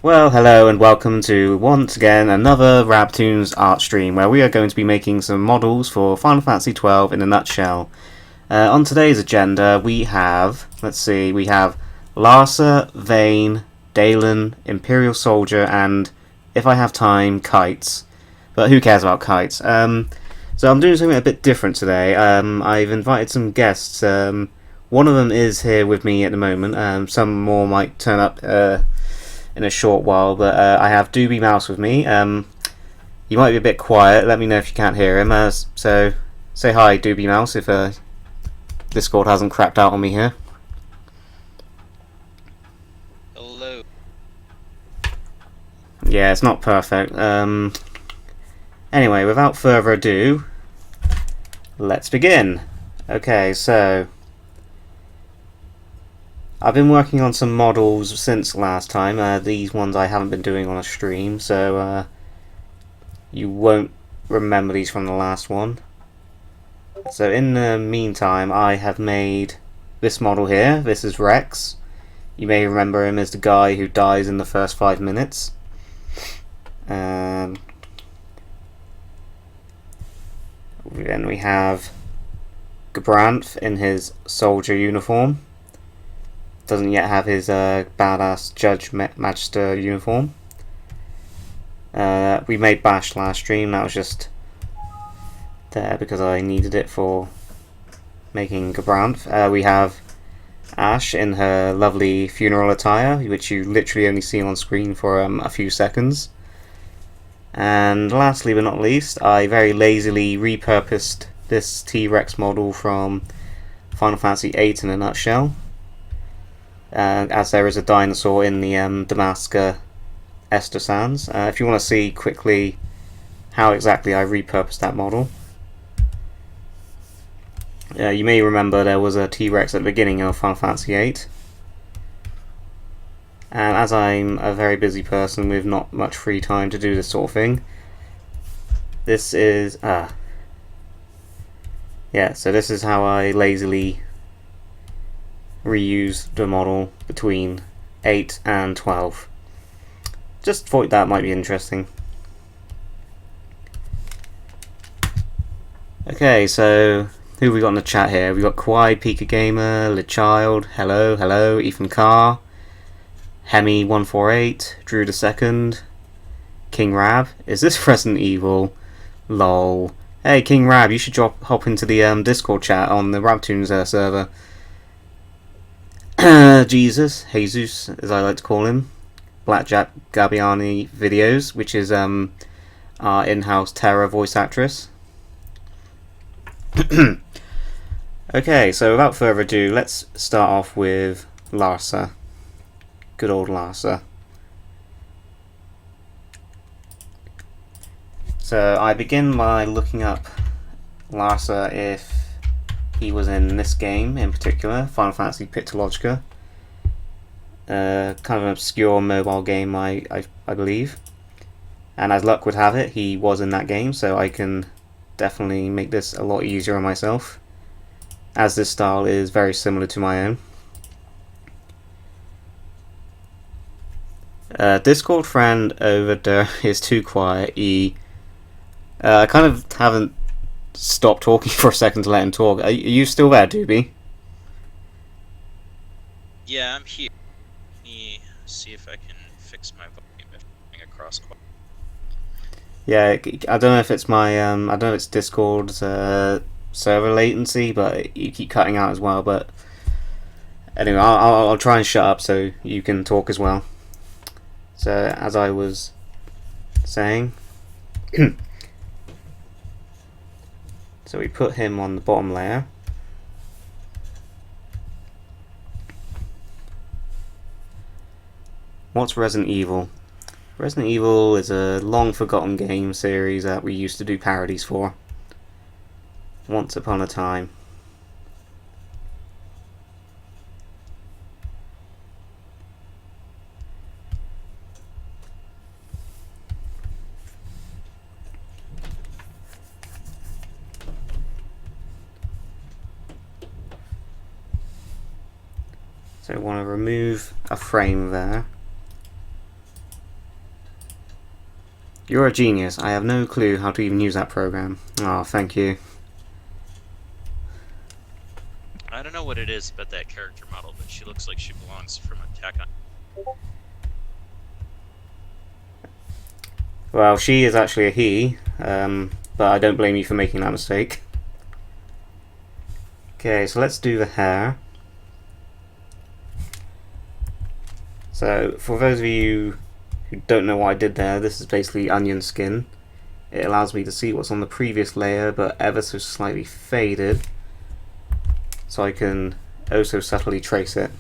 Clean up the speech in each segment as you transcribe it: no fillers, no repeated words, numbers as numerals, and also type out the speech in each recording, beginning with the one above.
Well, hello and welcome to once again another RAB-Tunes art stream where we are going to be making some models for Final Fantasy XII in a nutshell. On today's agenda we have, we have Larsa, Vayne, Dalan, Imperial Soldier and, if I have time, Kytes. But who cares about Kytes? So I'm doing something a bit different today. I've invited some guests. One of them is here with me at the moment. Some more might turn up in a short while, but I have Doobie Mouse with me. You might be a bit quiet. Let me know if you can't hear him. So say hi, Doobie Mouse, if Discord hasn't crapped out on me here. Hello. Yeah, it's not perfect. Anyway, without further ado, let's begin. Okay, so I've been working on some models since last time. These ones I haven't been doing on a stream, so you won't remember these from the last one. So in the meantime, I have made this model here. This is Rex. You may remember him as the guy who dies in the first 5 minutes. Then we have Gabranth in his soldier uniform. Doesn't yet have his badass Judge Magister uniform. We made Bash last stream. That was just there because I needed it for making Gabranth. We have Ash in her lovely funeral attire, which you literally only see on screen for a few seconds. And lastly but not least, I very lazily repurposed this T-Rex model from Final Fantasy VIII in a nutshell. As there is a dinosaur in the Damaska Esther Sands. If you want to see quickly how exactly I repurposed that model. You may remember there was a T-Rex at the beginning of Final Fantasy VIII. And as I'm a very busy person with not much free time to do this sort of thing, this is so this is how I lazily reuse the model between 8 and 12. Just thought that might be interesting. Okay, so who have we got in the chat here? We got Kwai, Pika Gamer, LeChild, hello, Ethan Carr, Hemi148, Drew II, King Rab. Is this Resident Evil? Lol. Hey King Rab, you should hop into the Discord chat on the RAB-Tunes server. Jesus, as I like to call him, Blackjack Gabbiani Videos, which is our in-house Terra voice actress. Okay, so without further ado, let's start off with Larsa. Good old Larsa. So I begin by looking up Larsa if he was in this game in particular, Final Fantasy Pictologica. Kind of an obscure mobile game, I believe. And as luck would have it, he was in that game, so I can definitely make this a lot easier on myself, as this style is very similar to my own. Discord friend over there is too quiet. I kind of haven't stopped talking for a second to let him talk. Are you still there, Doobie? Yeah, I'm here. Let me see if I can fix my volume if I'm coming across quite. Yeah, I don't know if it's my I don't know if it's Discord's server latency, but you keep cutting out as well. But anyway, I'll try and shut up so you can talk as well. So as I was saying, so we put him on the bottom layer. What's Resident Evil? Resident Evil is a long forgotten game series that we used to do parodies for. Once upon a time. So I want to remove a frame there. You're a genius. I have no clue how to even use that program. Oh, thank you. I don't know what it is about that character model, but she looks like she belongs from Attack on. Well, she is actually a he, but I don't blame you for making that mistake. Okay, so let's do the hair. So, for those of you who don't know what I did there, this is basically onion skin. It allows me to see what's on the previous layer, but ever so slightly faded, so I can oh so subtly trace it.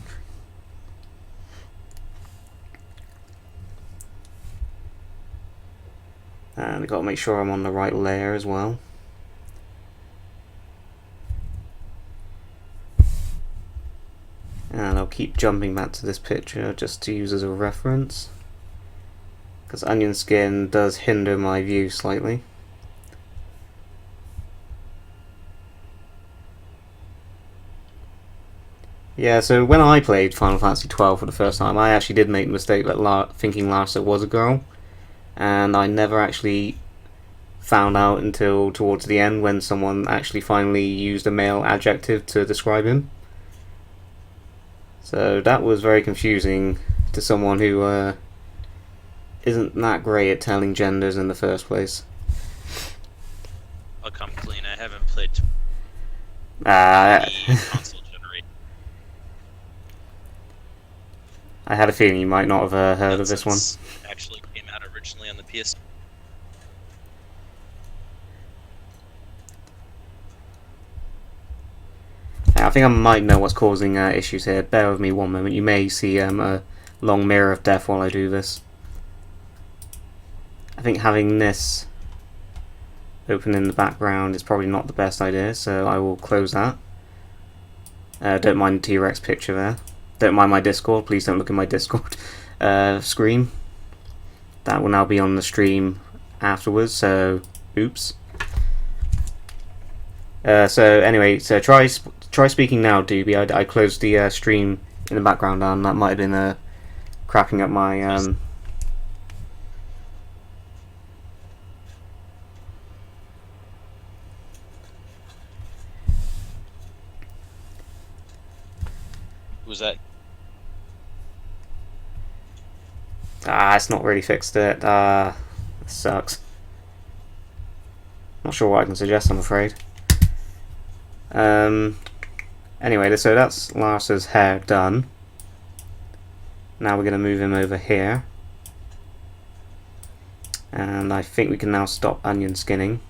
And I've got to make sure I'm on the right layer as well. And I'll keep jumping back to this picture just to use as a reference, because onion skin does hinder my view slightly. Yeah, so when I played Final Fantasy XII for the first time, I actually did make the mistake that thinking Larsa was a girl, and I never actually found out until towards the end when someone actually finally used a male adjective to describe him. So that was very confusing to someone who isn't that great at telling genders in the first place. I'll come clean. I haven't played console generation. I had a feeling you might not have heard of this one. Actually came out originally on the PS. I think I might know what's causing issues here. Bear with me one moment. You may see a long mirror of death while I do this. I think having this open in the background is probably not the best idea, so I will close that. Don't mind the T-Rex picture there. Don't mind my Discord. Please don't look at my Discord screen. That will now be on the stream afterwards, so oops. So anyway, so try speaking now, Doobie. I closed the stream in the background down. That might have been cracking up my Was that? it's not really fixed it. This sucks. Not sure what I can suggest, I'm afraid. Anyway, so that's Larsa's hair done. Now we're going to move him over here. And I think we can now stop onion skinning.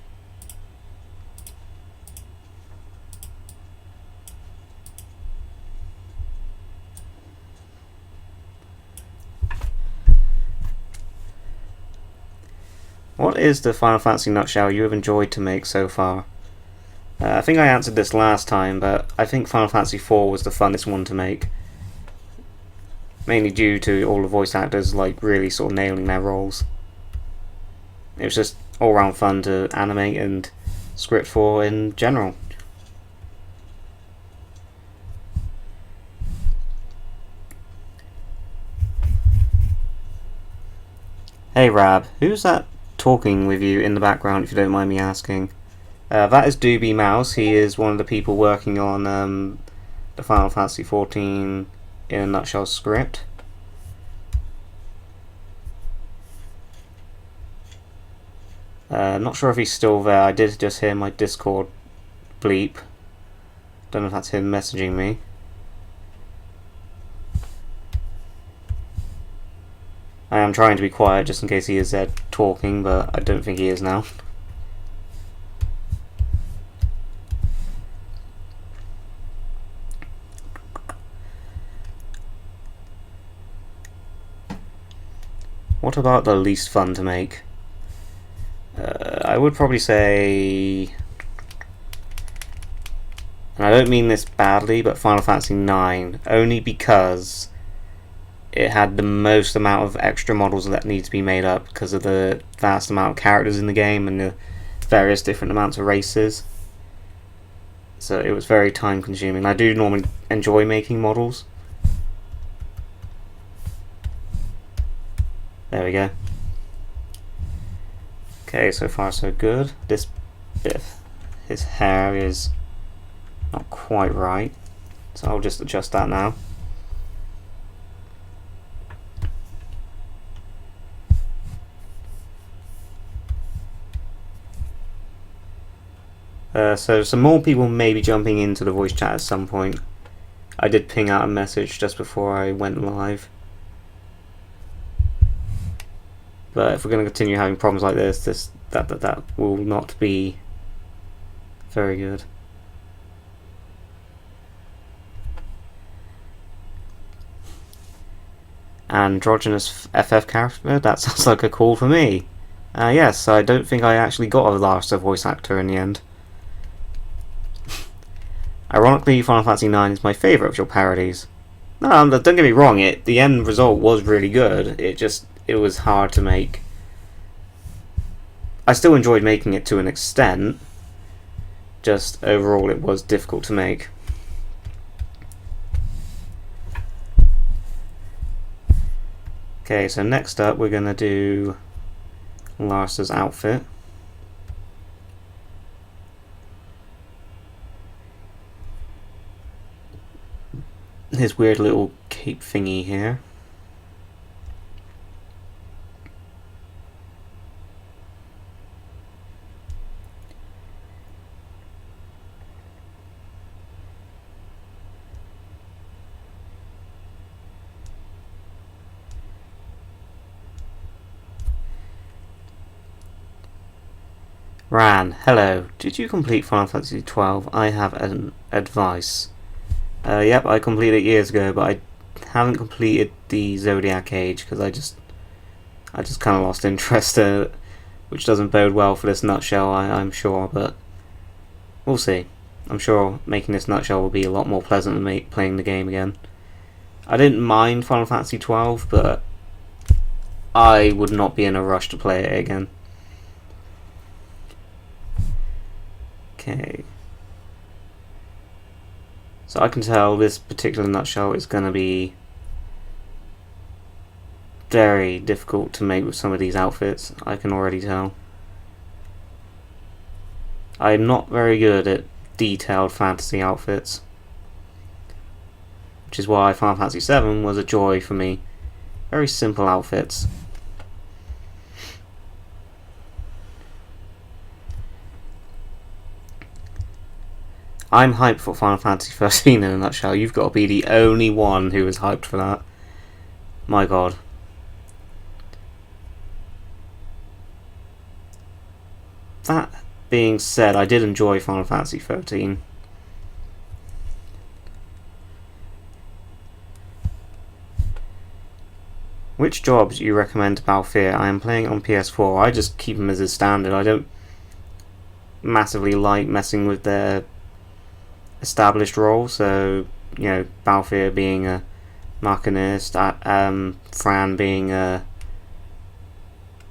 What is the Final Fantasy nutshell you have enjoyed to make so far? I think I answered this last time, but I think Final Fantasy IV was the funnest one to make. Mainly due to all the voice actors like really sort of nailing their roles. It was just all round fun to animate and script for in general. Hey Rab, who's that talking with you in the background, if you don't mind me asking? That is Doobie Mouse. He is one of the people working on the Final Fantasy XIV in a nutshell script. Not sure if he's still there. I did just hear my Discord bleep. Don't know if that's him messaging me. I am trying to be quiet just in case he is there talking, but I don't think he is now. What about the least fun to make? I would probably say, and I don't mean this badly, but Final Fantasy IX, only because it had the most amount of extra models that need to be made up because of the vast amount of characters in the game and the various different amounts of races. So it was very time consuming. I do normally enjoy making models. There we go. Okay, so far so good. This bit, his hair is not quite right, so I'll just adjust that now. So some more people may be jumping into the voice chat at some point. I did ping out a message just before I went live. But if we're going to continue having problems like this, that will not be very good. Androgynous FF character? That sounds like a call for me. Yes, I don't think I actually got a Larsa voice actor in the end. Ironically, Final Fantasy IX is my favourite of your parodies. No, don't get me wrong, the end result was really good, it was hard to make. I still enjoyed making it to an extent, just overall it was difficult to make. Okay, so next up we're going to do Larsa's outfit. His weird little cape thingy here. Ran, hello. Did you complete Final Fantasy XII? I have an advice. Yep, I completed it years ago, but I haven't completed the Zodiac Age because I just kind of lost interest in it, which doesn't bode well for this nutshell, I'm sure, but we'll see. I'm sure making this nutshell will be a lot more pleasant than playing the game again. I didn't mind Final Fantasy XII, but I would not be in a rush to play it again. Okay. So I can tell this particular nutshell is going to be very difficult to make with some of these outfits, I can already tell. I'm not very good at detailed fantasy outfits, which is why Final Fantasy VII was a joy for me. Very simple outfits. I'm hyped for Final Fantasy XIII in a nutshell. You've got to be the only one who is hyped for that. My god. That being said, I did enjoy Final Fantasy XIII. Which jobs do you recommend to Balthier? I am playing on PS4. I just keep them as a standard. I don't massively like messing with their established role, so you know, Balthier being a Machinist, Fran being a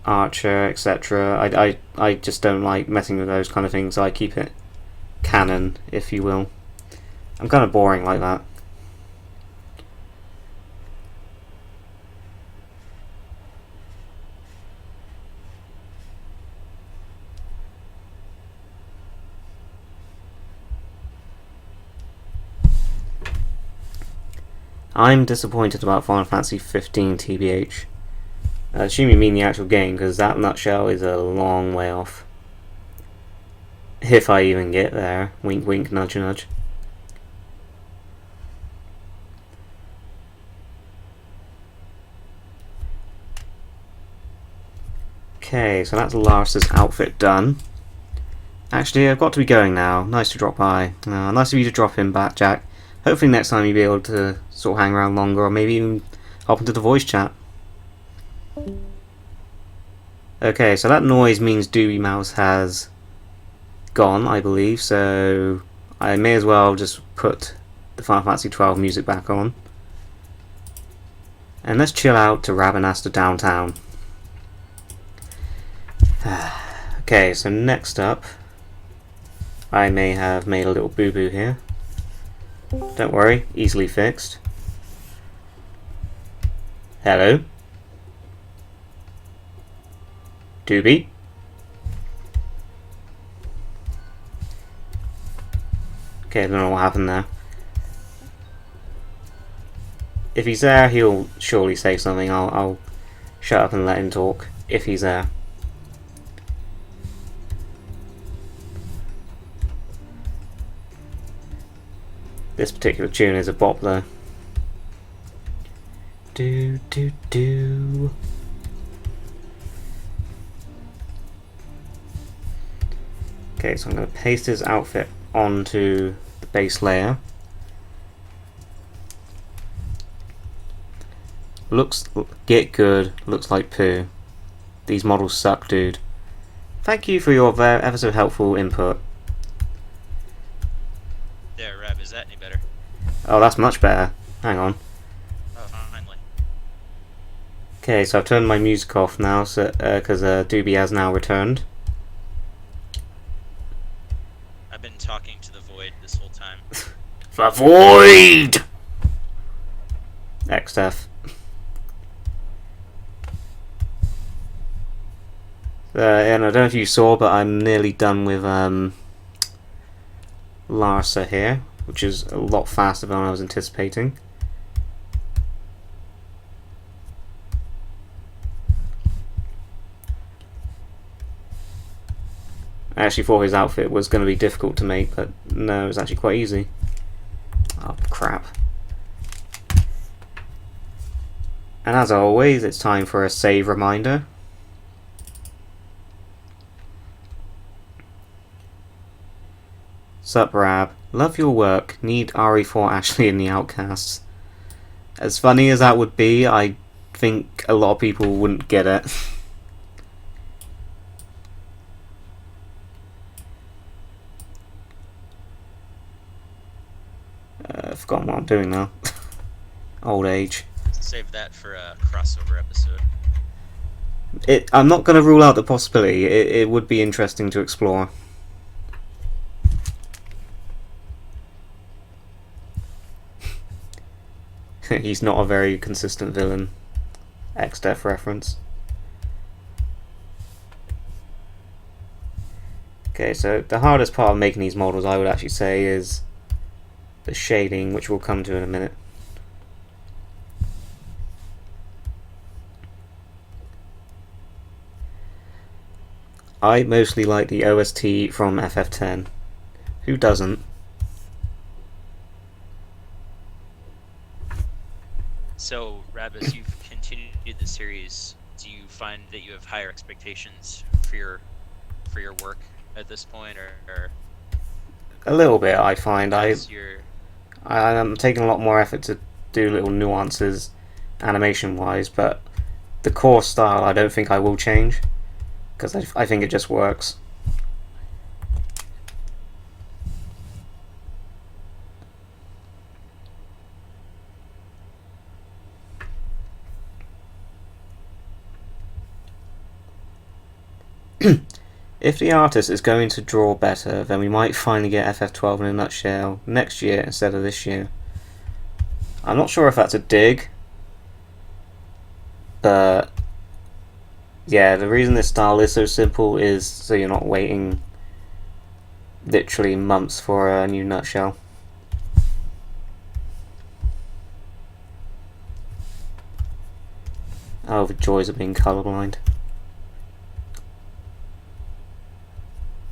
Archer, etc. I just don't like messing with those kind of things, so I keep it canon, if you will. I'm kind of boring like that. I'm disappointed about Final Fantasy 15 TBH. Assume you mean the actual game, because that nutshell is a long way off. If I even get there. Wink wink, nudge nudge. Okay, so that's Larsa's outfit done. Actually, I've got to be going now. Nice to drop by. Nice of you to drop in back, Jack. Hopefully next time you'll be able to sort of hang around longer, or maybe even hop into the voice chat. Okay, so that noise means Doobie Mouse has gone, I believe, so I may as well just put the Final Fantasy XII music back on. And let's chill out to Rabanasta Downtown. Okay, so next up, I may have made a little boo-boo here. Don't worry, easily fixed. Hello? Doobie? Okay, I don't know what happened there. If he's there, he'll surely say something. I'll shut up and let him talk, if he's there. This particular tune is a bop, though. Do do do. Okay, so I'm going to paste his outfit onto the base layer. Get good, looks like poo. These models suck, dude. Thank you for your ever so helpful input. There, Rab, is that any better? Oh, that's much better. Hang on. Oh, finally. Okay, so I've turned my music off now, so because Doobie has now returned. I've been talking to the void this whole time. The void! XF. And I don't know if you saw, but I'm nearly done with Larsa here, which is a lot faster than I was anticipating. I actually thought his outfit was going to be difficult to make, but no, it was actually quite easy. Oh, crap. And as always, it's time for a save reminder. Sup, Rab. Love your work. Need RE4 Ashley in the Outcasts. As funny as that would be, I think a lot of people wouldn't get it. I've forgotten what I'm doing now. Old age. Save that for a crossover episode. I'm not going to rule out the possibility. It would be interesting to explore. He's not a very consistent villain. X-Def reference. Okay, so the hardest part of making these models, I would actually say, is the shading, which we'll come to in a minute. I mostly like the OST from FF10. Who doesn't? So, Rab, as you've continued the series, do you find that you have higher expectations for your work at this point, or A little bit, I find. you're I'm taking a lot more effort to do little nuances animation-wise, but the core style I don't think I will change, because I think it just works. If the artist is going to draw better, then we might finally get FF12 in a nutshell next year instead of this year. I'm not sure if that's a dig, but yeah, the reason this style is so simple is so you're not waiting literally months for a new nutshell. Oh, the joys of being colorblind.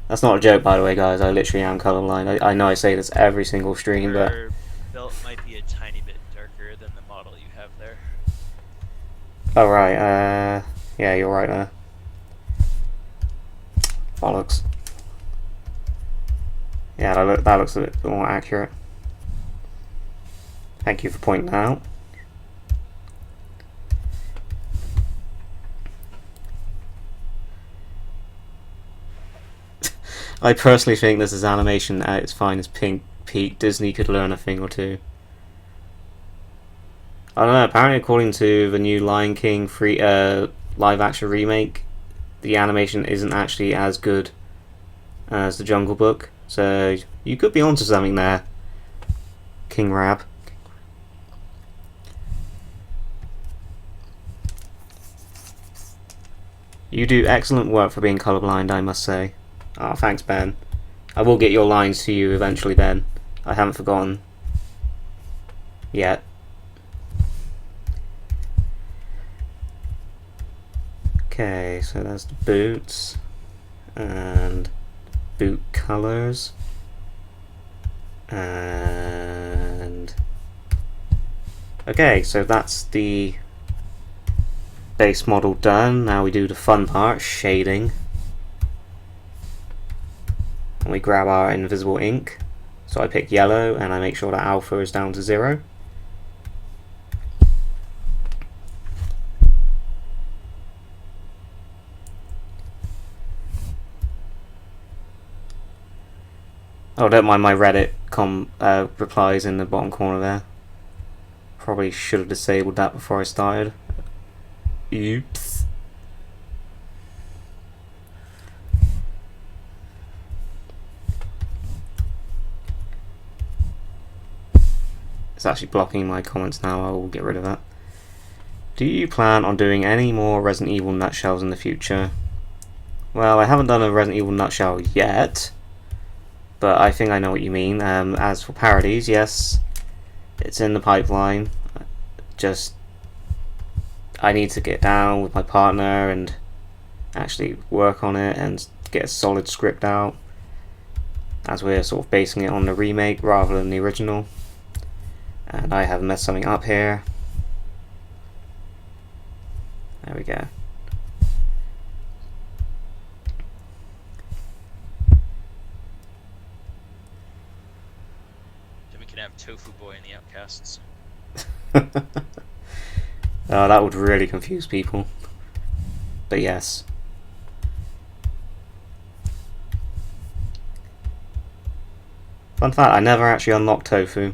That's not a joke, by the way, guys. I literally am colorblind. I know I say this every single stream, but your belt might be a tiny bit darker than the model you have there. oh right, yeah, you're right there. Bollocks. Yeah, that looks a bit more accurate. Thank you for pointing that out. I personally think this is animation at its finest peak. Disney could learn a thing or two. I don't know, apparently according to the new Lion King live action remake, the animation isn't actually as good as the Jungle Book, so you could be onto something there, King Rab. You do excellent work for being colorblind, I must say. Oh, thanks, Ben. I will get your lines to you eventually, Ben. I haven't forgotten yet. Okay, so that's the boots and boot colors and okay, so that's the base model done. Now we do the fun part, shading. And we grab our invisible ink. So I pick yellow and I make sure that alpha is down to 0. Oh, don't mind my Reddit replies in the bottom corner there. Probably should have disabled that before I started. Oops. It's actually blocking my comments now. I will get rid of that. Do you plan on doing any more Resident Evil nutshells in the future? Well, I haven't done a Resident Evil nutshell yet, but I think I know what you mean. As for parodies, yes, it's in the pipeline. Just I need to get down with my partner and actually work on it and get a solid script out, as we're sort of basing it on the remake rather than the original. And I have messed something up here. There we go. Then we can have Tofu Boy and the Outcasts. Oh, that would really confuse people. But yes. Fun fact, I never actually unlocked Tofu.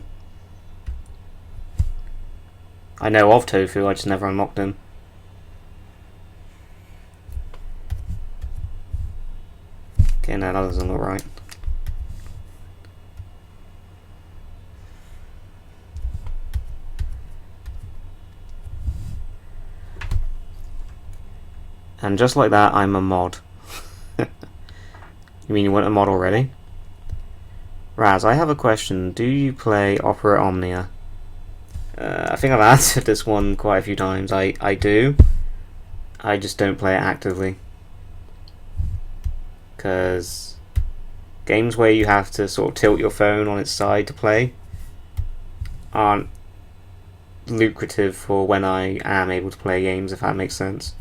I know of Tofu, I just never unlocked him. Okay, no, that doesn't look right. And just like that, I'm a mod. You mean you want a mod already? Raz, I have a question. Do you play Opera Omnia? I think I've answered this one quite a few times. I do. I just don't play it actively. Because games where you have to sort of tilt your phone on its side to play aren't lucrative for when I am able to play games, if that makes sense.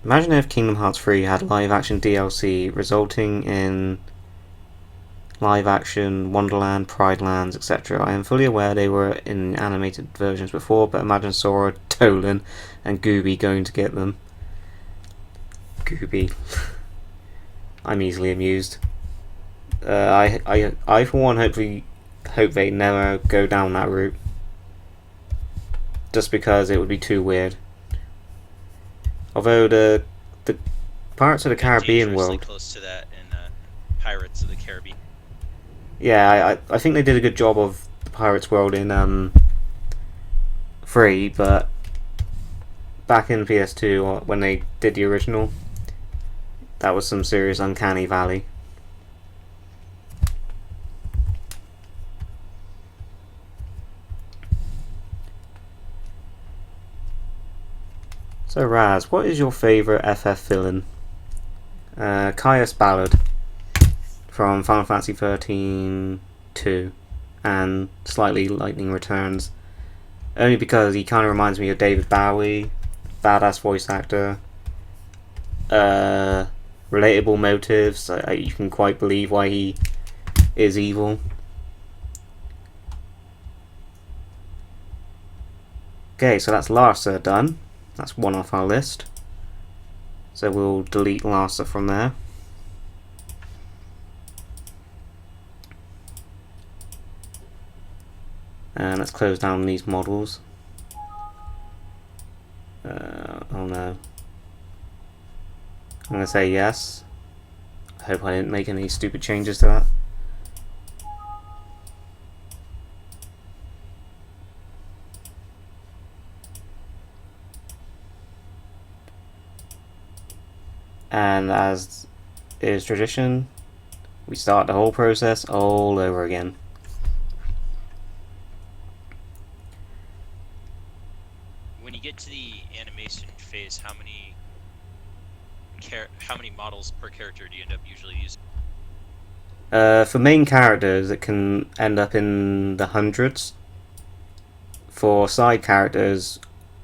Imagine if Kingdom Hearts 3 had live-action DLC resulting in live-action Wonderland, Pride Lands, etc. I am fully aware they were in animated versions before, but imagine Sora, Dolan, and Gooby going to get them. Gooby. I'm easily amused. I for one hope they never go down that route. Just because it would be too weird. Although the Pirates of the Caribbean world, close to that in Pirates of the Caribbean. Yeah, I think they did a good job of the Pirates world in 3, but back in PS2 when they did the original, that was some serious uncanny valley. So Raz, what is your favourite FF villain? Kytes Ballad from Final Fantasy XIII 2 and slightly Lightning Returns. Only because he kind of reminds me of David Bowie, badass voice actor, relatable motives, you can quite believe why he is evil. Okay, so that's Larsa done. That's one off our list. So we'll delete Larsa from there. And let's close down these models. Oh no. I'm going to say yes. I hope I didn't make any stupid changes to that. And as is tradition, we start the whole process all over again. When you get to the animation phase, how many models per character do you end up usually using? For main characters, it can end up in the hundreds. For side characters,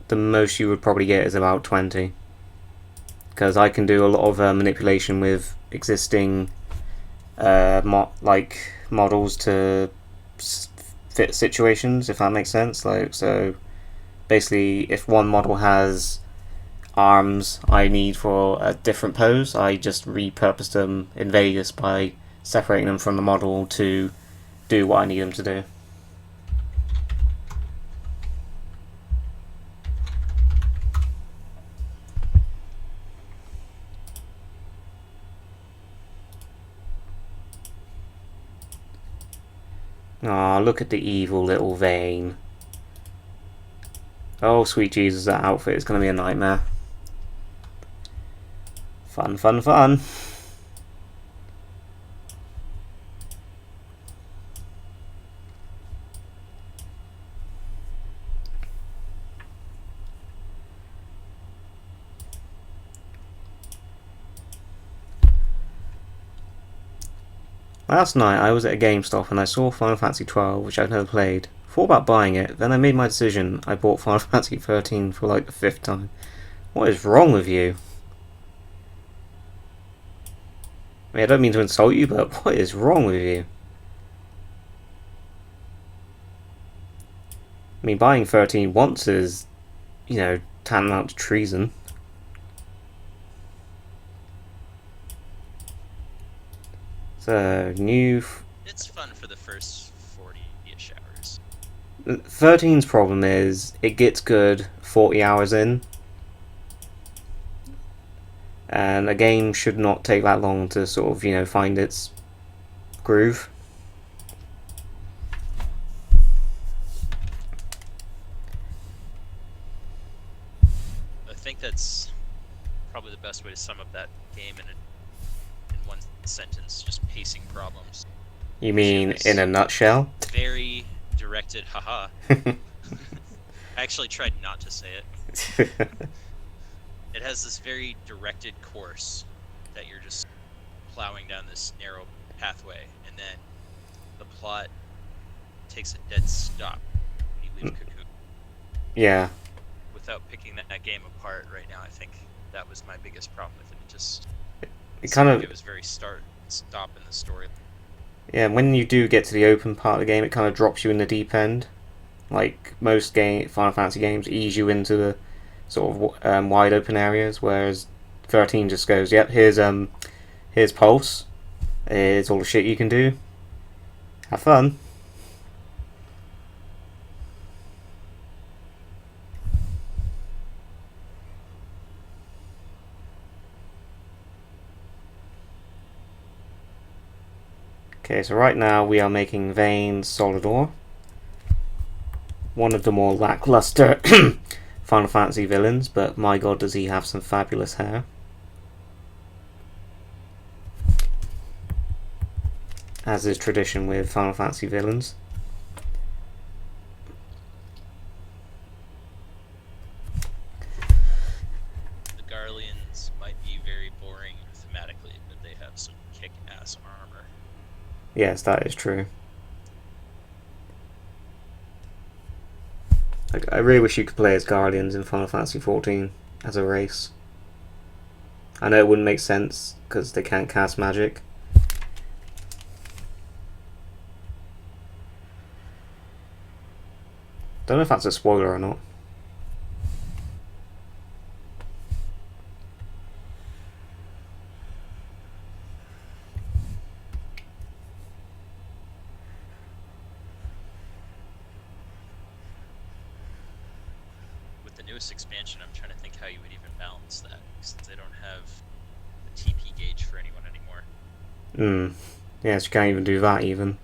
the most you would probably get is about 20. Because I can do a lot of manipulation with existing models to fit situations, if that makes sense. So basically, if one model has arms I need for a different pose, I just repurpose them in Vegas by separating them from the model to do what I need them to do. Aw, look at the evil little Vayne. Oh, sweet Jesus, that outfit is going to be a nightmare. Fun, fun, fun. Last night I was at a GameStop and I saw Final Fantasy XII, which I'd never played. Thought about buying it, then I made my decision. I bought Final Fantasy XIII for like the 5th time. What is wrong with you? I mean, I don't mean to insult you, but what is wrong with you? I mean, buying 13 once is, tantamount to treason. So, It's fun for the first 40-ish hours. 13's problem is it gets good 40 hours in. And a game should not take that long to sort of, find its groove. I think that's probably the best way to sum up that game in one sentence, just pacing problems. You mean in a nutshell? Very directed, haha. I actually tried not to say it. It has this very directed course that you're just plowing down this narrow pathway, and then the plot takes a dead stop when you leave Cocoon. Yeah. Without picking that game apart right now, I think that was my biggest problem with it. It was very start and stop in the story. Yeah, when you do get to the open part of the game, it kind of drops you in the deep end. Like most Final Fantasy games ease you into the sort of wide open areas, whereas 13 just goes, yep, here's Pulse, here's all the shit you can do. Have fun. Okay, so right now we are making Vayne's Solid Ore. One of the more lackluster Final Fantasy villains, but my god does he have some fabulous hair. As is tradition with Final Fantasy villains. The Garleans might be very boring thematically, but they have some kick-ass armor. Yes, that is true. I really wish you could play as Guardians in Final Fantasy XIV as a race. I know it wouldn't make sense because they can't cast magic. Don't know if that's a spoiler or not. With the newest expansion, I'm trying to think how you would even balance that, because they don't have TP gauge for anyone anymore. Yes, you can't even do that even.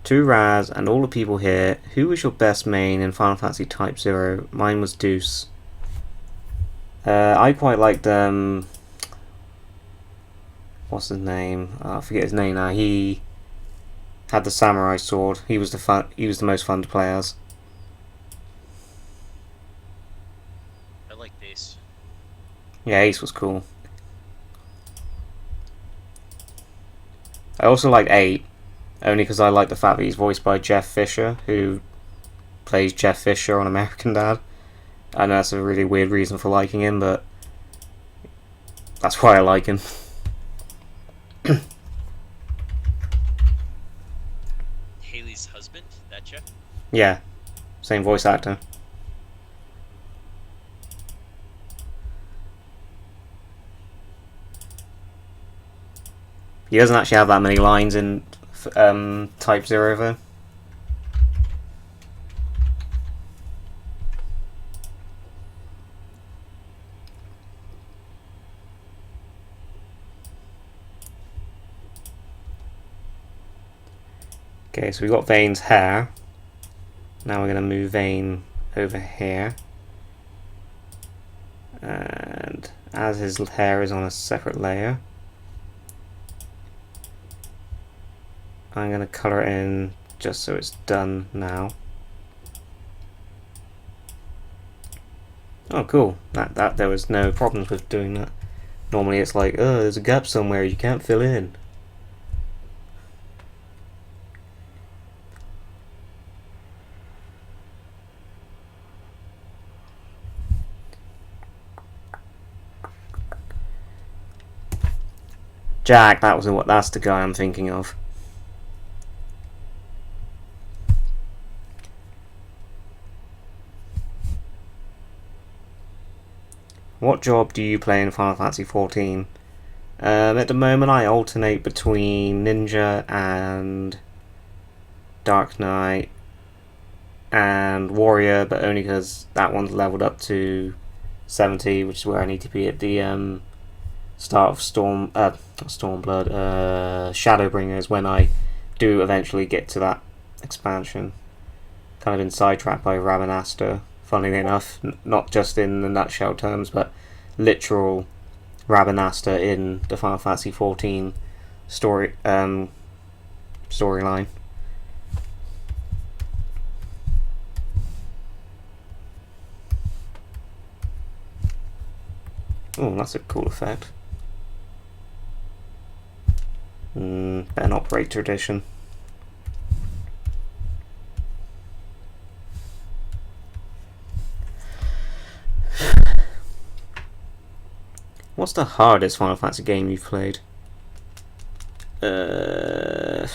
To Raz and all the people here, who was your best main in Final Fantasy Type 0? Mine was Deuce. I quite liked what's his name? I forget his name now. He had the samurai sword. He was the most fun to play as. I liked Ace. Yeah, Ace was cool. I also liked 8, only because I like the fact that he's voiced by Jeff Fisher, who plays Jeff Fisher on American Dad. I know that's a really weird reason for liking him, but that's why I like him. Haley's husband? That Jeff? Yeah, same voice actor. He doesn't actually have that many lines in Type 0 though. Okay, so we've got Vayne's hair. Now we're going to move Vayne over here. And as his hair is on a separate layer, I'm going to colour it in just so it's done now. Oh cool, that there was no problems with doing that. Normally it's like, oh, there's a gap somewhere you can't fill in. Jack, that's the guy I'm thinking of. What job do you play in Final Fantasy XIV? At the moment I alternate between Ninja and Dark Knight and Warrior, but only because that one's leveled up to 70, which is where I need to be at the start of Stormblood, Shadowbringers, when I do eventually get to that expansion. Kind of been sidetracked by Rabanasta, funnily enough, not just in the nutshell terms, but literal Rabanasta in the Final Fantasy XIV storyline. Oh, that's a cool effect. Ben Operator Edition. What's the hardest Final Fantasy game you've played? That's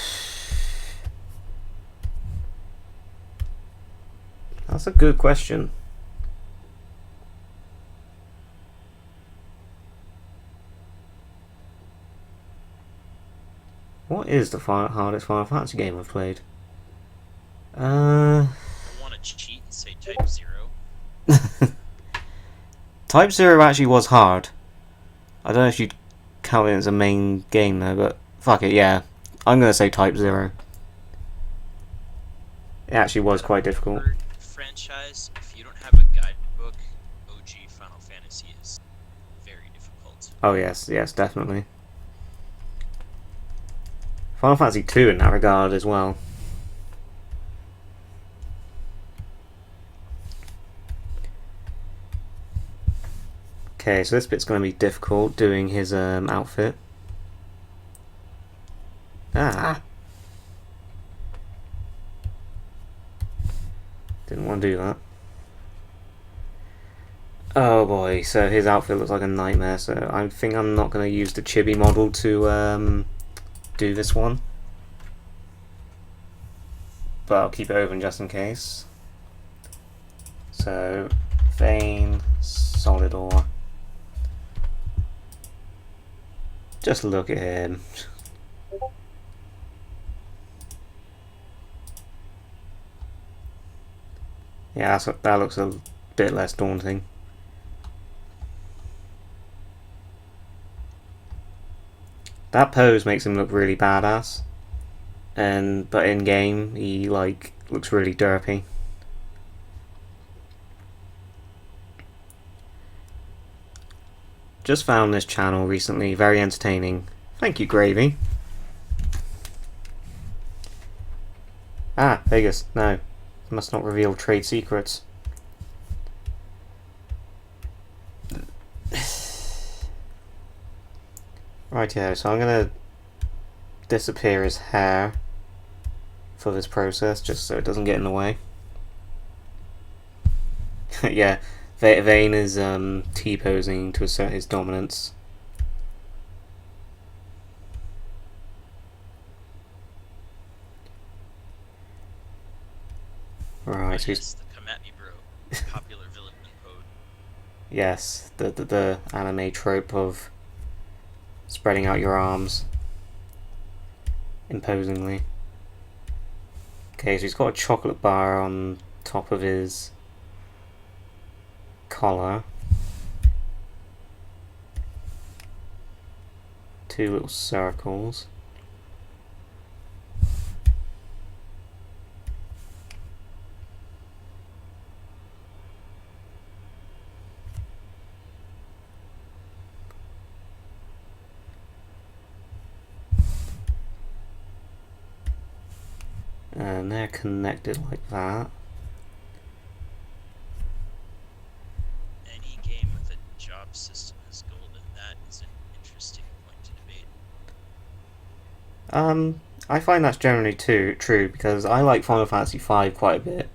a good question. What is the hardest Final Fantasy game I've played? I want to cheat and say Type 0. Type 0 actually was hard. I don't know if you'd count it as a main game though, but fuck it, yeah. I'm gonna say Type 0. It actually was quite difficult. Franchise, if you don't have a guidebook, OG Final Fantasy is very difficult. Oh yes, definitely. Final Fantasy II in that regard as well. Okay, so this bit's going to be difficult, doing his outfit. Ah! Didn't want to do that. Oh boy, so his outfit looks like a nightmare, so I think I'm not going to use the chibi model to do this one. But I'll keep it open just in case. So, Vayne, Solid Ore. Just look at him. Yeah, that looks a bit less daunting. That pose makes him look really badass, but in game he like looks really derpy. Just found this channel recently, very entertaining. Thank you, Gravy. Ah, Vegas, no. Must not reveal trade secrets. Rightio, so I'm gonna disappear his hair for this process, just so it doesn't get in the way. Yeah, Vayne is T-posing to assert his dominance. Right, so he's the come at me bro, popular villain code. Yes, the anime trope of spreading out your arms imposingly. Okay, so he's got a chocolate bar on top of his collar. 2 little circles. And they're connected like that. Any game with a job system is golden. That is an interesting point to debate. I find that's generally true because I like Final Fantasy V quite a bit,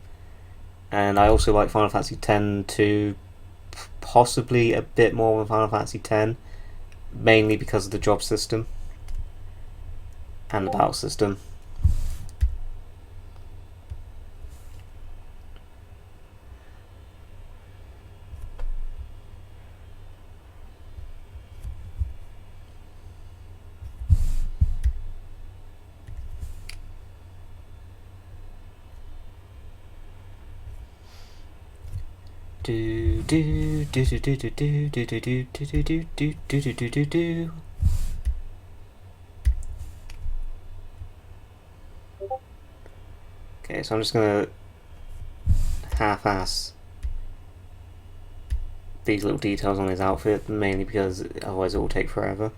and I also like Final Fantasy X too, possibly a bit more than Final Fantasy X, mainly because of the job system and the battle system. Do do do do do do do do do do do do do do do do do. Okay, so I'm just gonna half-ass these little details on his outfit, mainly because otherwise it will take forever.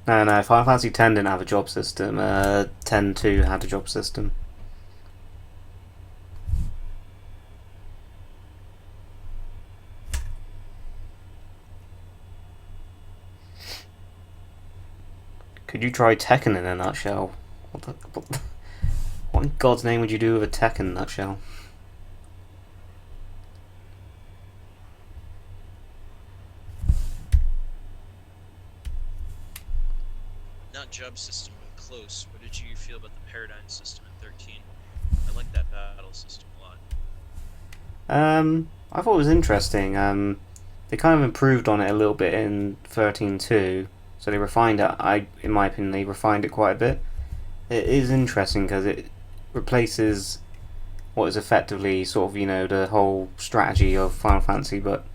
No, Final Fantasy X didn't have a job system. X-2 had a job system. Could you try Tekken in a nutshell? What in God's name would you do with a Tekken nutshell? Not job system, but close. What did you feel about the paradigm system in 13? I like that battle system a lot. I thought it was interesting. They kind of improved on it a little bit in 13 too. So they refined it. In my opinion, they refined it quite a bit. It is interesting because it replaces what is effectively sort of, the whole strategy of Final Fantasy, but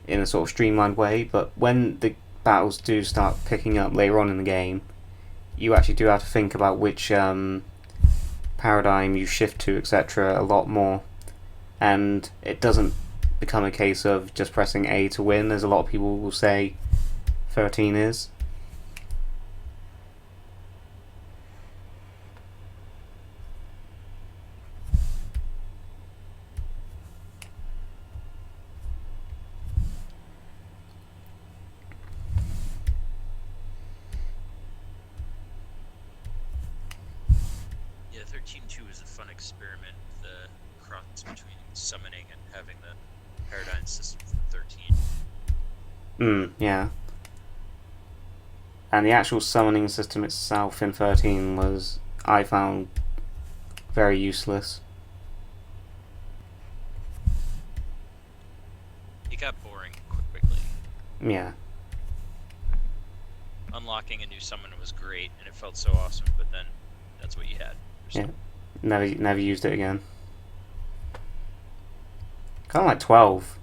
in a sort of streamlined way. But when the battles do start picking up later on in the game, you actually do have to think about which paradigm you shift to, etc. a lot more. And it doesn't become a case of just pressing A to win, as a lot of people will say 13 is. Yeah, 13.2 is a fun experiment with the cross between summoning and having the paradigm system from 13. Yeah. And the actual summoning system itself in 13 was, I found, very useless. It got boring quickly. Yeah. Unlocking a new summon was great, and it felt so awesome, but then that's what you had. Yeah. Never used it again. Kind of like 12.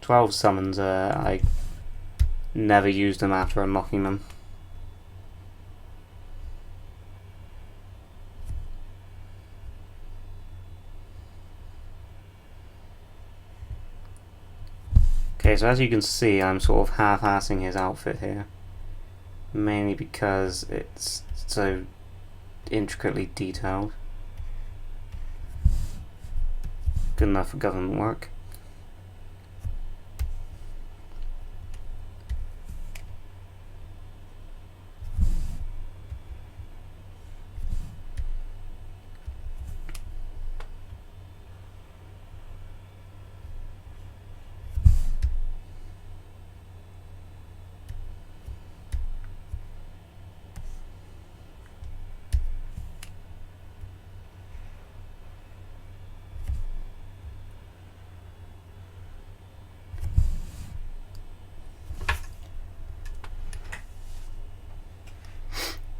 12 summons, I never used them after unlocking them. Okay, so as you can see, I'm sort of half-assing his outfit here. Mainly because it's so intricately detailed. Good enough for government work.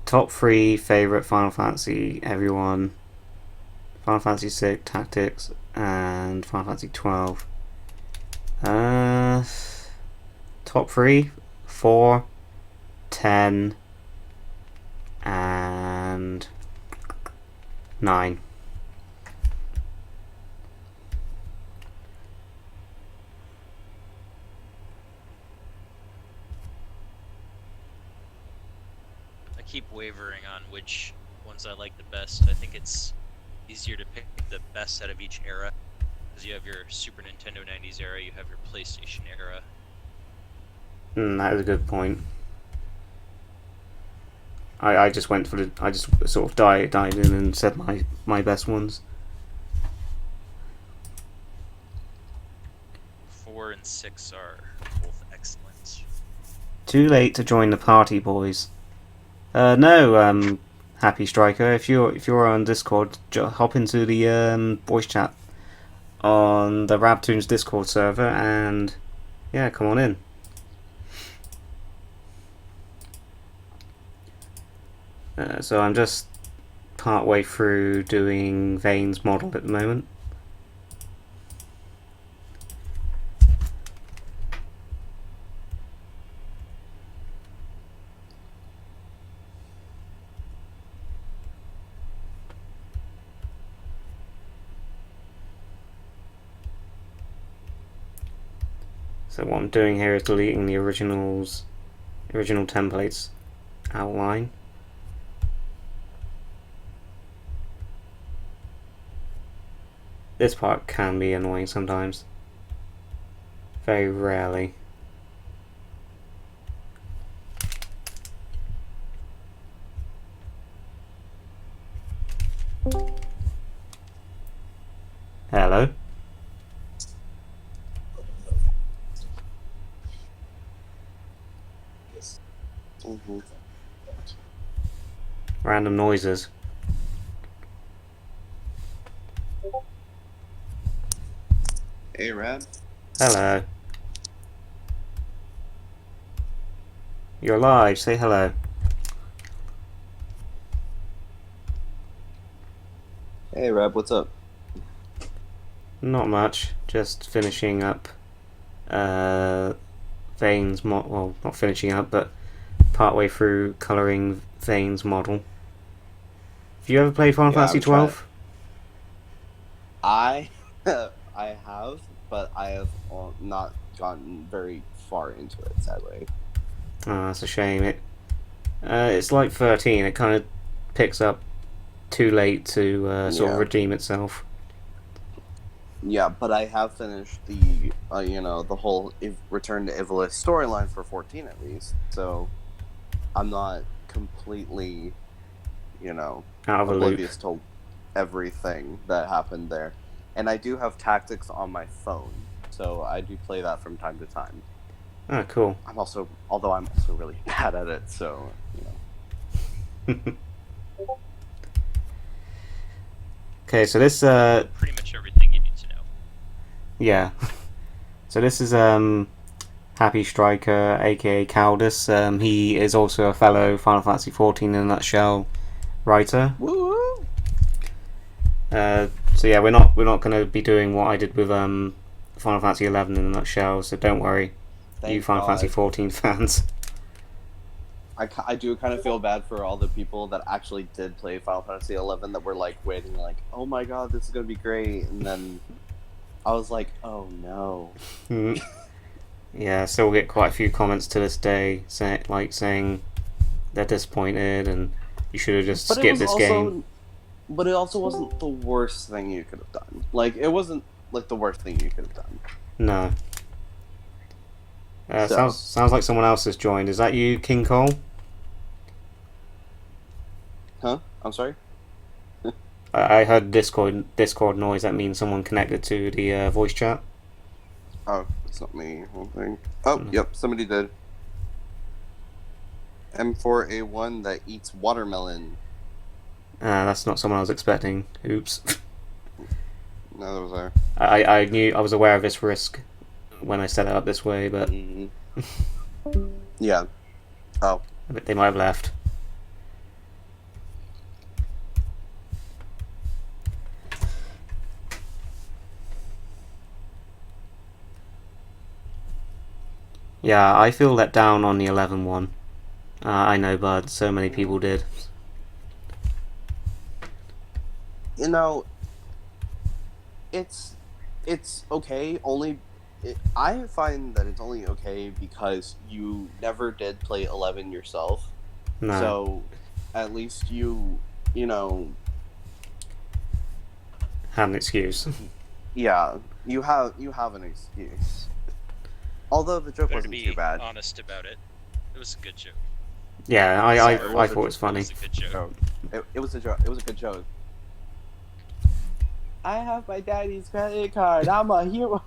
Top 3 favourite Final Fantasy, everyone. Final Fantasy VI, Tactics, and Final Fantasy XII. Top 3, 4, 10, and 9. I keep wavering on which ones I like the best. I think it's easier to pick the best out of each era, because you have your Super Nintendo 90s era, you have your PlayStation era. That is a good point. I just went for I just sort of dived in and said my best ones. 4 and 6 are both excellent. Too late to join the party, boys. No, Happy Striker. If you're on Discord, hop into the voice chat on the RAB-Tunes Discord server, and yeah, come on in. So I'm just part way through doing Vayne's model at the moment. So what I'm doing here is deleting the original templates outline. This part can be annoying sometimes. Very rarely. Hello? Random noises. Hey, Rab. Hello. You're live, say hello. Hey, Rab, what's up? Not much, just finishing up Vayne's well, not finishing up, but partway through colouring Vayne's model. Have you ever played Final Fantasy XII? I have, but I have not gotten very far into it, sadly. Oh, that's a shame. It's like 13. It kind of picks up too late to sort of redeem itself. Yeah, but I have finished the the whole Return to Ivalice storyline for 14 at least, so I'm not completely, out of a loop. oblivious to everything that happened there. And I do have Tactics on my phone, so I do play that from time to time. Oh, cool. Although I'm also really bad at it, so, Okay, so this Pretty much everything you need to know. yeah. So this is Happy Striker, aka Caldus. He is also a fellow Final Fantasy XIV in a nutshell writer. Woo! So yeah, we're not going to be doing what I did with Final Fantasy XI in a nutshell. So don't worry, you Thank Final God. Fantasy XIV fans. I do kind of feel bad for all the people that actually did play Final Fantasy XI that were like waiting, like, oh my god, this is gonna be great, and then I was like, oh no. Yeah, still get quite a few comments to this day, saying they're disappointed and you should have just skipped this game. But it also wasn't the worst thing you could have done. Like, it wasn't like the worst thing you could have done. No. So. Sounds like someone else has joined. Is that you, King Cole? Huh? I'm sorry? I heard Discord noise. That means someone connected to the voice chat. Oh, it's not me, I don't think. Oh, yep, somebody did. M4A1 that eats watermelon. That's not someone I was expecting. Oops. No, that was there. I was aware of this risk when I set it up this way, but yeah. Oh. They might have left. Yeah, I feel let down on the 11 one. I know, bud. So many people did. You know, it's okay. I find that it's only okay because you never did play 11 yourself. No. So, at least you know, have an excuse. Yeah, you have an excuse. Although the joke wasn't too bad. Honest about it, it was a good joke. Yeah, I thought it was funny. It was a good joke. It was a joke. It was a good joke. I have my daddy's credit card. I'm a hero.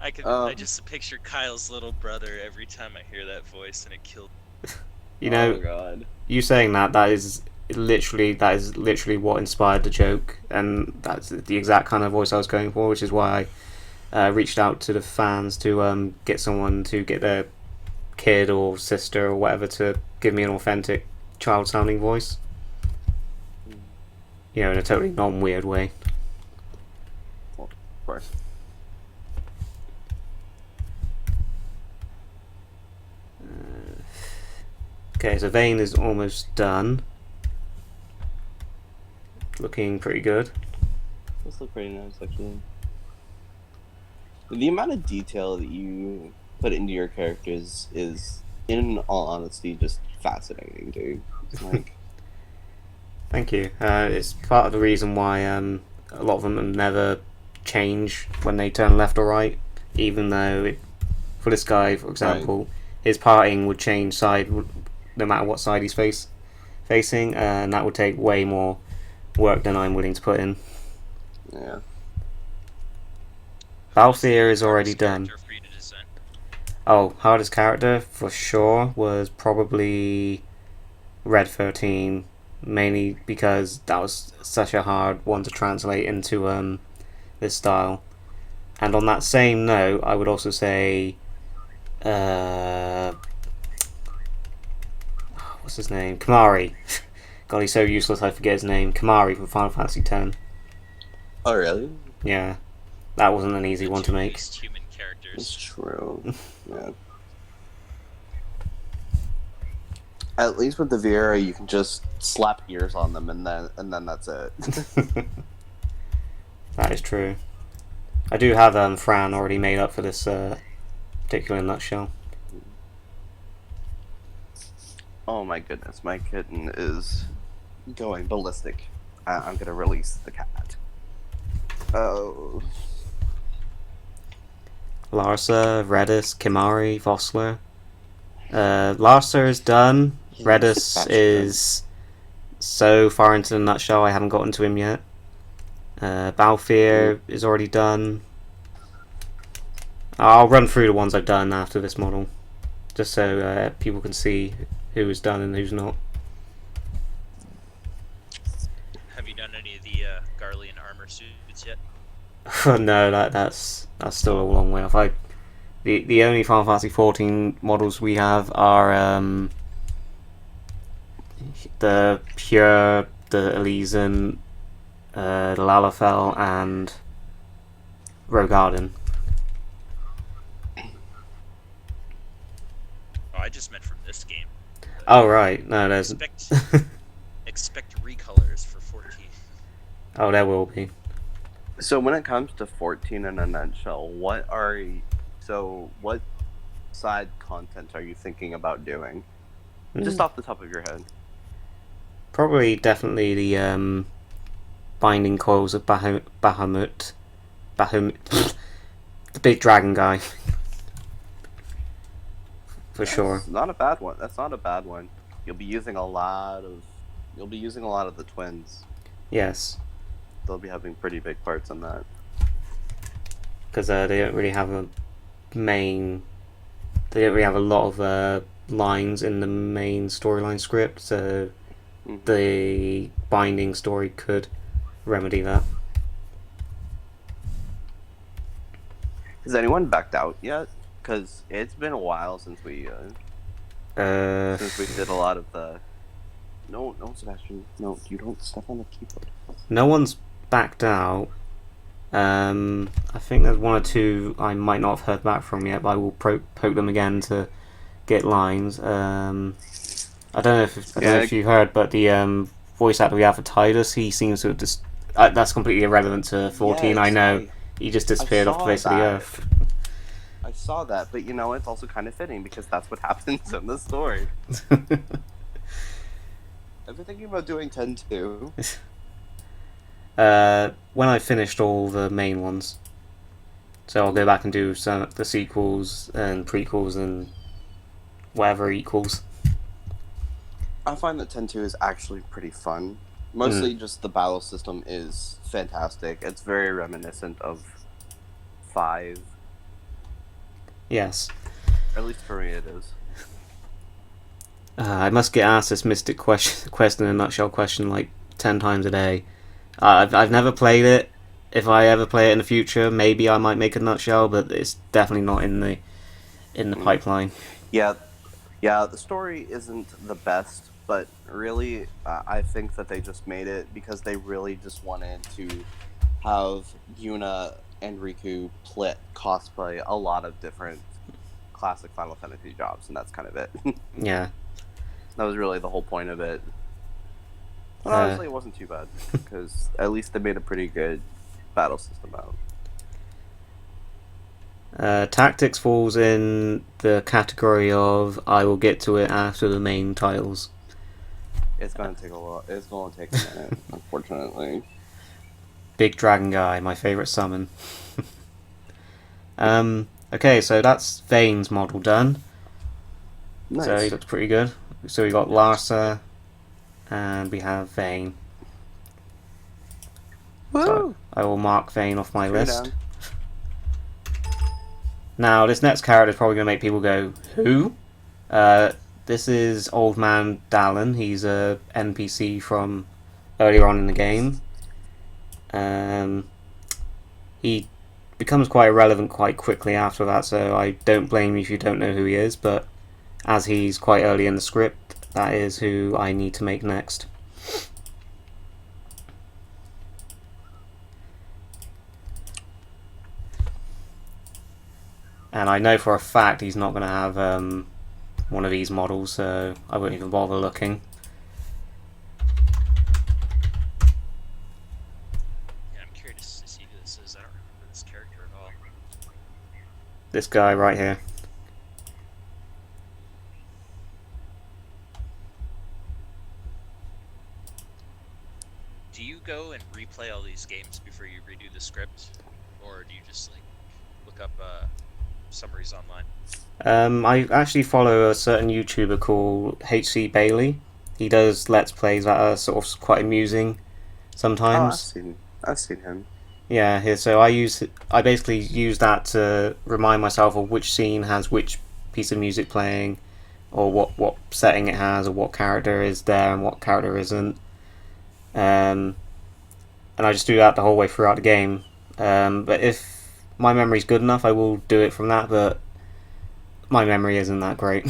I just picture Kyle's little brother every time I hear that voice, and it killed. You know, oh God. You saying that is literally what inspired the joke, and that's the exact kind of voice I was going for, which is why I reached out to the fans to get someone to get their kid or sister or whatever to give me an authentic child sounding voice. You know, in a totally non-weird way. Well, of course. Okay, so Vayne is almost done. Looking pretty good. This looks pretty nice, actually. The amount of detail that you put into your characters is, in all honesty, just fascinating, dude. Like, thank you. It's part of the reason why a lot of them never change when they turn left or right, even though for this guy, for example, his parting would change side no matter what side he's facing, and that would take way more work than I'm willing to put in. Yeah. Balthier is already done. Oh, hardest character for sure was probably Red 13, mainly because that was such a hard one to translate into this style. And on that same note, I would also say what's his name? Kamari. God, he's so useless I forget his name. Kamari from Final Fantasy X. Oh, really? Yeah. That wasn't an easy one to make. Human characters. It's true. Yeah. At least with the Vieira, you can just slap ears on them, and then that's it. That is true. I do have Fran already made up for this particular nutshell. Oh my goodness, my kitten is going ballistic. I'm gonna release the cat. Oh. Larsa, Redis, Kimari, Vossler. Larsa is done. Redis is so far into the nutshell, I haven't gotten to him yet. Balfour is already done. I'll run through the ones I've done after this model, just so people can see who is done and who's not. Have you done any of the Garlean armor suits yet? No, that's still a long way off. The only Final Fantasy 14 models we have are the Pure, the Elysian, the Lalafell, and Rogarden. Oh, I just meant from this game. Oh right, no, there's. Expect recolors for 14. Oh, there will be. So when it comes to 14 in a nutshell, what side content are you thinking about doing? Just off the top of your head. Probably, definitely the binding coils of Bahamut, the big dragon guy. For sure. Not a bad one. That's not a bad one. You'll be using a lot of the twins. Yes. They'll be having pretty big parts in that. Because they don't really have a main. They don't really have a lot of lines in the main storyline script, so the binding story could remedy that. Has anyone backed out yet? Because it's been a while since we did a lot of the. No, Sebastian. No, you don't step on the keyboard. No one's backed out. I think there's one or two I might not have heard back from yet, but I will poke them again to get lines. I don't know if you heard, but the voice actor we have for Titus, he seems to have just. That's completely irrelevant to 14. Yes, I know. He just disappeared off the face of the earth. I saw that, but it's also kind of fitting because that's what happens in the story. I've been thinking about doing 10-2. When I finished all the main ones. So I'll go back and do some the sequels and prequels and whatever equals. I find that 10-2 is actually pretty fun. Mostly just the battle system is fantastic. It's very reminiscent of 5. Yes. Or at least for me it is. I must get asked this mystic question in a nutshell question like 10 times a day. I've never played it. If I ever play it in the future, maybe I might make a nutshell, but it's definitely not in the pipeline. Yeah, the story isn't the best, but really, I think that they just made it because they really just wanted to have Yuna and Riku cosplay a lot of different classic Final Fantasy jobs, and that's kind of it. Yeah. That was really the whole point of it. But honestly, it wasn't too bad, because at least they made a pretty good battle system out. Tactics falls in the category of I will get to it after the main titles. It's going to take a lot. It's going to take a minute, unfortunately. Big dragon guy, my favourite summon. Okay, so that's Vayne's model done. Nice. So he looks pretty good. So we got Larsa, and we have Vayne. Woo! So I will mark Vayne off my list. Down. Now, this next character is probably going to make people go, who? This is Old Man Dowlen. He's a NPC from earlier on in the game. He becomes quite irrelevant quite quickly after that, so I don't blame you if you don't know who he is, but as he's quite early in the script, that is who I need to make next. And I know for a fact he's not going to have one of these models, so I won't even bother looking. Yeah, I'm curious to see who this is. I don't remember this character at all. This guy right here. Do you go and replay all these games before you redo the script? Or do you just look up summaries online? I actually follow a certain YouTuber called HC Bailey. He does Let's Plays that are sort of quite amusing Oh, sometimes. I've seen him. Yeah, so I basically use that to remind myself of which scene has which piece of music playing, or what setting it has, or what character is there and what character isn't. Um, and I just do that the whole way throughout the game. But if my memory's good enough, I will do it from that. But my memory isn't that great.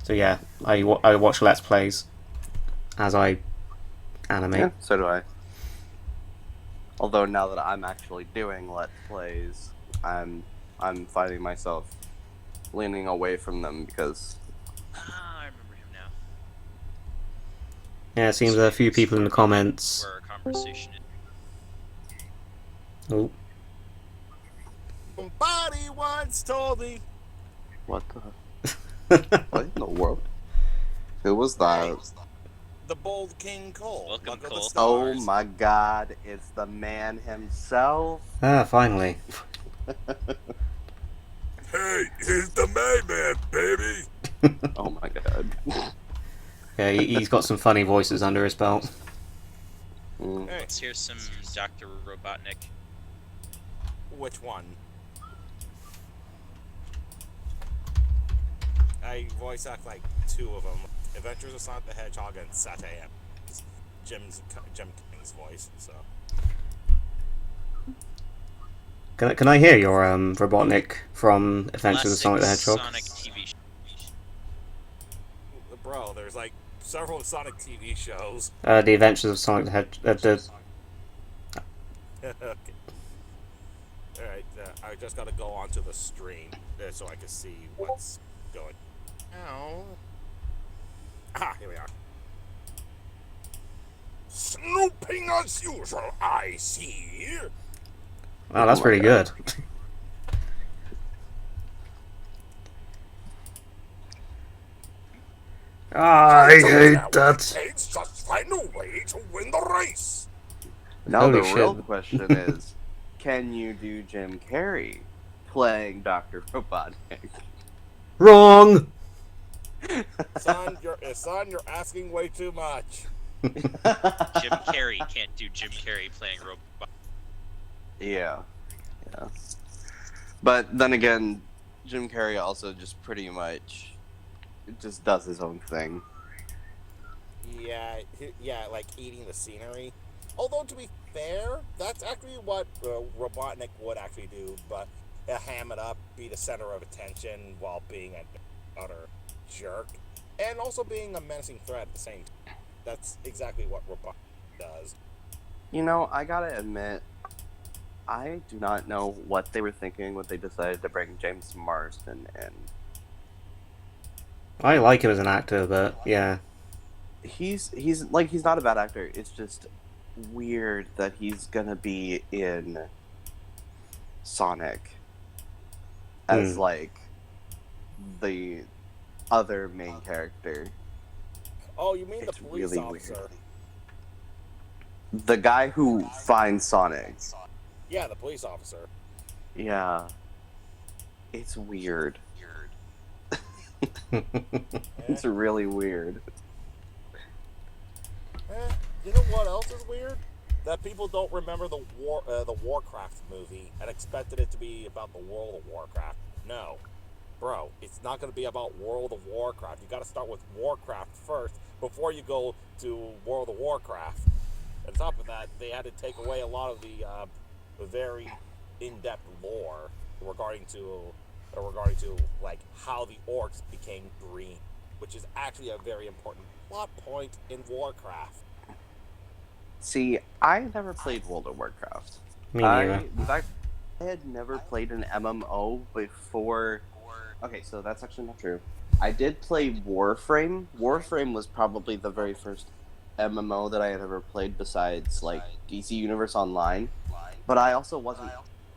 So yeah, I watch Let's Plays as I animate. Yeah, so do I. Although now that I'm actually doing Let's Plays, I'm finding myself leaning away from them because Ah, I remember him now. Yeah, it seems a few people in the comments. Where our conversation is. Oh, Somebody once told me. what the what in the world? Who was that? The bold King Cole. Welcome, Look at the Cole. Oh stars. my God! It's the man himself. finally. Hey, he's the man, baby. Oh my God. Yeah, he's got some funny voices under his belt. Mm. Hey, Let's hear some Dr. Robotnik. which one? I voice act like two of them. Adventures of Sonic the Hedgehog and Satay. Jim King's voice. So Can I hear your Robotnik from Adventures of Sonic the Hedgehog? Sonic TV show. bro, there's like several Sonic TV shows. The Adventures of Sonic the Hedgehog. Okay. Alright, I just gotta go onto the stream so I can see what's going. Ow. Ah, here we are. Snooping as usual, I see. Wow, that's pretty good. I hate that. Just find a way to win the race. Now Holy the real shit. question is, can you do Jim Carrey playing Dr. Robotnik? Wrong. Son, you're asking way too much. Jim Carrey can't do Jim Carrey playing robot. Yeah. But then again, Jim Carrey also just pretty much just does his own thing. Yeah, like eating the scenery. Although, to be fair, that's actually what Robotnik would actually do, but ham it up, be the center of attention while being an utter jerk, and also being a menacing threat at the same time. That's exactly what Robotnik does. You know, I gotta admit, I do not know what they were thinking when they decided to bring James Marsden in. I like him as an actor, but yeah. He's not a bad actor. It's just weird that he's gonna be in Sonic as like the other main character. Oh, you mean It's the police really officer? weird. The guy who finds Sonic. Yeah, the police officer. Yeah. It's weird. It's really weird. You know what else is weird? That people don't remember the Warcraft movie and expected it to be about the World of Warcraft. No, bro, it's not going to be about World of Warcraft. You got to start with Warcraft first before you go to World of Warcraft. On top of that, they had to take away a lot of the very in-depth lore regarding to like how the orcs became green, which is actually a very important plot point in Warcraft. See, I never played World of Warcraft. Me neither. In fact, I had never played an MMO before. Okay, so that's actually not true. I did play Warframe. Warframe was probably the very first MMO that I had ever played besides like DC Universe Online. But I also wasn't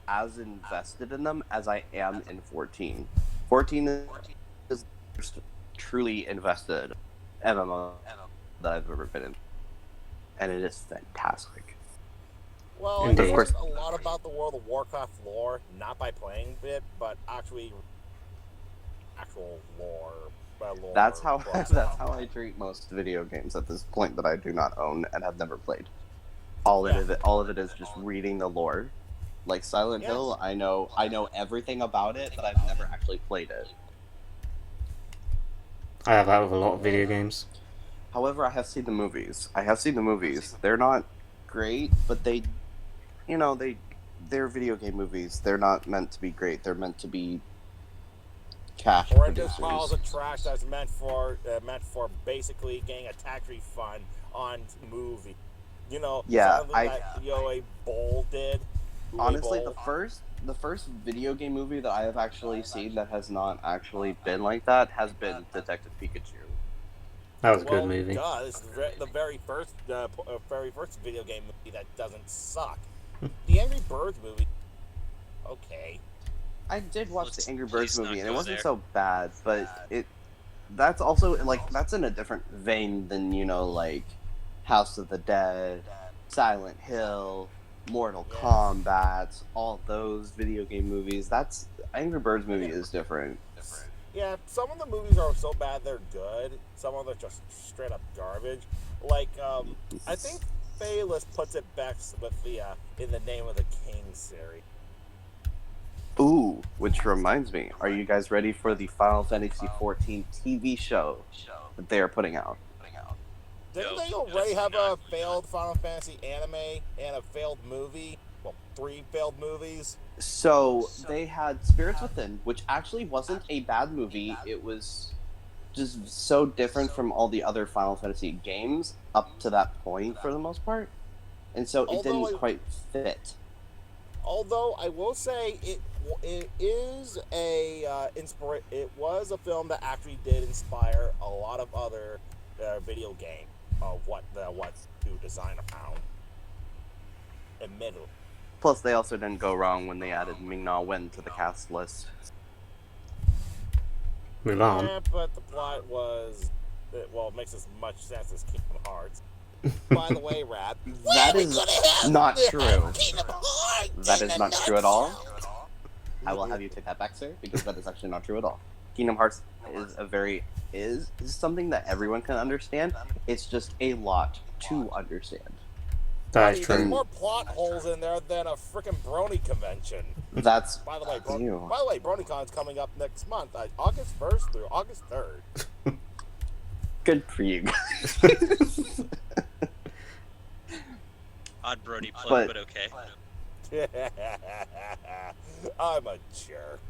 as invested in them as I am in 14. 14 is the first truly invested MMO that I've ever been in. And it is fantastic. Well, I Indeed. learned a lot about the World of Warcraft lore, not by playing it, but actual lore lore. That's how books. that's how I treat most video games at this point that I do not own and have never played. All of it is just reading the lore. Like Silent Yeah. Hill, I know everything about it, but I've never actually played it. I have that with a lot of video games. However, I have seen the movies. They're not great, but they're video game movies. They're not meant to be great. They're meant to be cash Horrendous producers. piles of trash that's meant for basically getting a tax refund on movie. Yeah, something that a Bowl did. Honestly, Bowl. the first video game movie that I have actually seen that has not actually been like that has been Detective Pikachu. That was a good movie. Duh, this is the very first video game movie that doesn't suck. The Angry Birds movie, okay. I did watch the Angry Birds Please movie, not and it go wasn't there. so bad, but that's also that's in a different vein than like House of the Dead, Silent Hill, Mortal Yeah. Kombat, all those video game movies. That's Angry Birds movie is different. Yeah, some of the movies are so bad they're good. Some of them are just straight up garbage. Like, I think Fayless puts it best with the In the Name of the King series. Ooh, which reminds me, are you guys ready for the Final Fantasy XIV TV show that they are putting out? Didn't No, they already have definitely a not. failed Final Fantasy anime and a failed movie? Well, 3 failed movies. So they had Spirits Within, which actually wasn't a bad movie. It was just so different from all the other Final Fantasy games up to that point for the most part. And so it didn't quite fit. Although I will say it is it was a film that actually did inspire a lot of other video games of what to design around. Admittedly. Plus, they also didn't go wrong when they added Ming-Na Wen to the cast list. Mulan. Yeah, but the plot was it makes as much sense as Kingdom Hearts. By the way, Rab, That is not true. That is not true at all. I will have you take that back, sir, because that is actually not true at all. Kingdom Hearts is something that everyone can understand. It's just a lot to understand. That is There's true. more plot holes in there than a freaking Brony convention. That's By the way, Ew. BronyCon's coming up next month, August 1st through August 3rd. good for you guys. Odd Brody plug, but okay. I'm a jerk.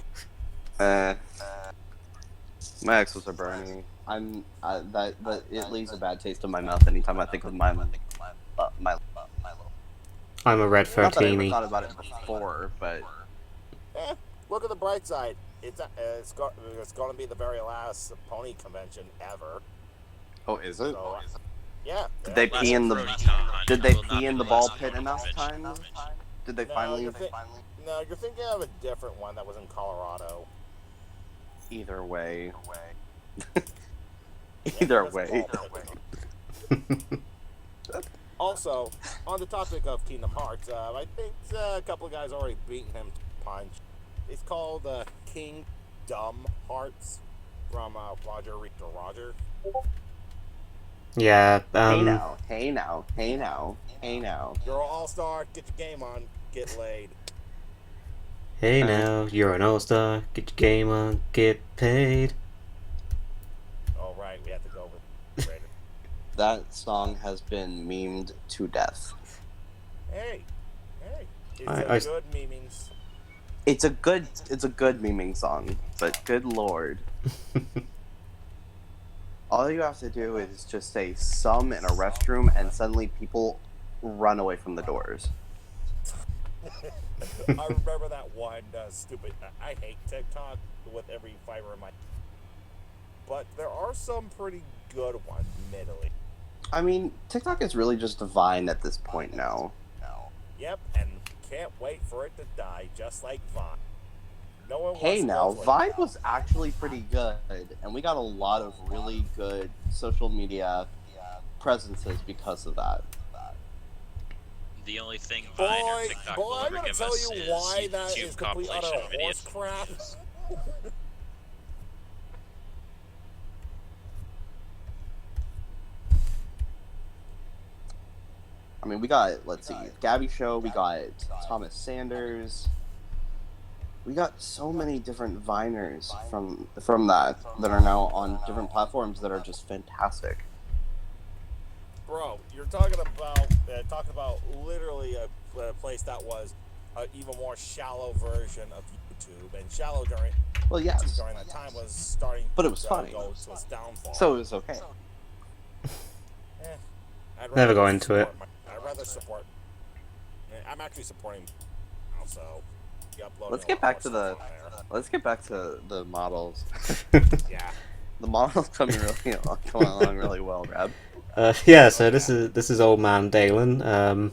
My ex was a Bernie. That it leaves a bad taste in my mouth anytime I think of my I'm a red Not that I ever 13. thought about it before, but Look at the bright side. It's going to be the very last pony convention ever. oh, is it? So, yeah. Did they Last pee in the BronyCon Did they will not pee be in the the ball last pit enough convention. times? Did they No, finally? No, you're thinking of a different one that was in Colorado. Either way. Yeah, Either it was way. called- Also, on the topic of Kingdom Hearts, I think a couple of guys already beaten him to punch. It's called Kingdom Hearts from Roger Reed to Roger. Yeah, Hey now, hey now, hey now, hey now. You're an all-star, get your game on, get laid. Hey now, you're an all-star, get your game on, get paid. All right, we have to go with Raider. That song has been memed to death. Hey, it's I- good meanings. It's a good meming song, but good lord. All you have to do is just say "some" in a restroom, and suddenly people run away from the doors. I remember that one stupid. I hate TikTok with every fiber in my. But there are some pretty good ones, admittedly. I mean, TikTok is really just Vine at this point now. Yep, and can't wait for it to die, just like Vine. No one Hey wants to now, go to it. Vine was actually pretty good, and we got a lot of really good social media presences because of that. The only thing Vine or TikTok will I'm ever gonna give tell us you is why that YouTube is complete utter compilation horse videos. crap. I mean, we got, let's see, Gabby Show, we got Thomas Sanders. We got so many different Viners from that are now on different platforms that are just fantastic. Bro, you're talking about literally a place that was an even more shallow version of YouTube, and shallow during YouTube during that time was starting but it was to funny. go to its downfall. So it was okay. Never go into it. I'd rather support. I'm actually supporting now, so let's get back to the models. Yeah, the models coming along really well, Rab. Yeah, so this is old man Dalan.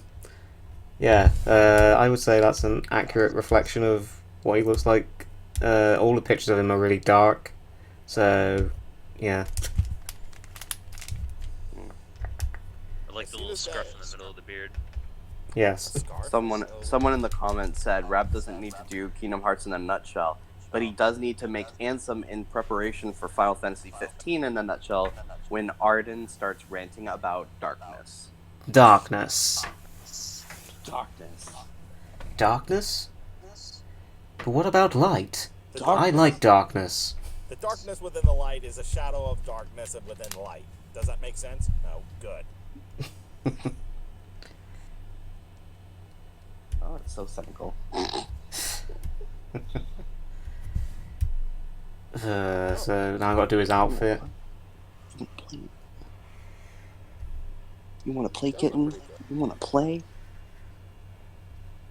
I would say that's an accurate reflection of what he looks like. All the pictures of him are really dark, so yeah. I like the little scarf in the middle of the beard. Yes. Someone in the comments said Rab doesn't need to do Kingdom Hearts in a nutshell, but he does need to make Ansem in preparation for Final Fantasy 15 in a nutshell when Arden starts ranting about darkness. Darkness. Darkness? But what about light? Darkness. I like darkness. The darkness within the light is a shadow of darkness and within light. Does that make sense? No. Good. Oh, it's so cynical. So now I've got to do his outfit. You want to play, kitten? You want to play?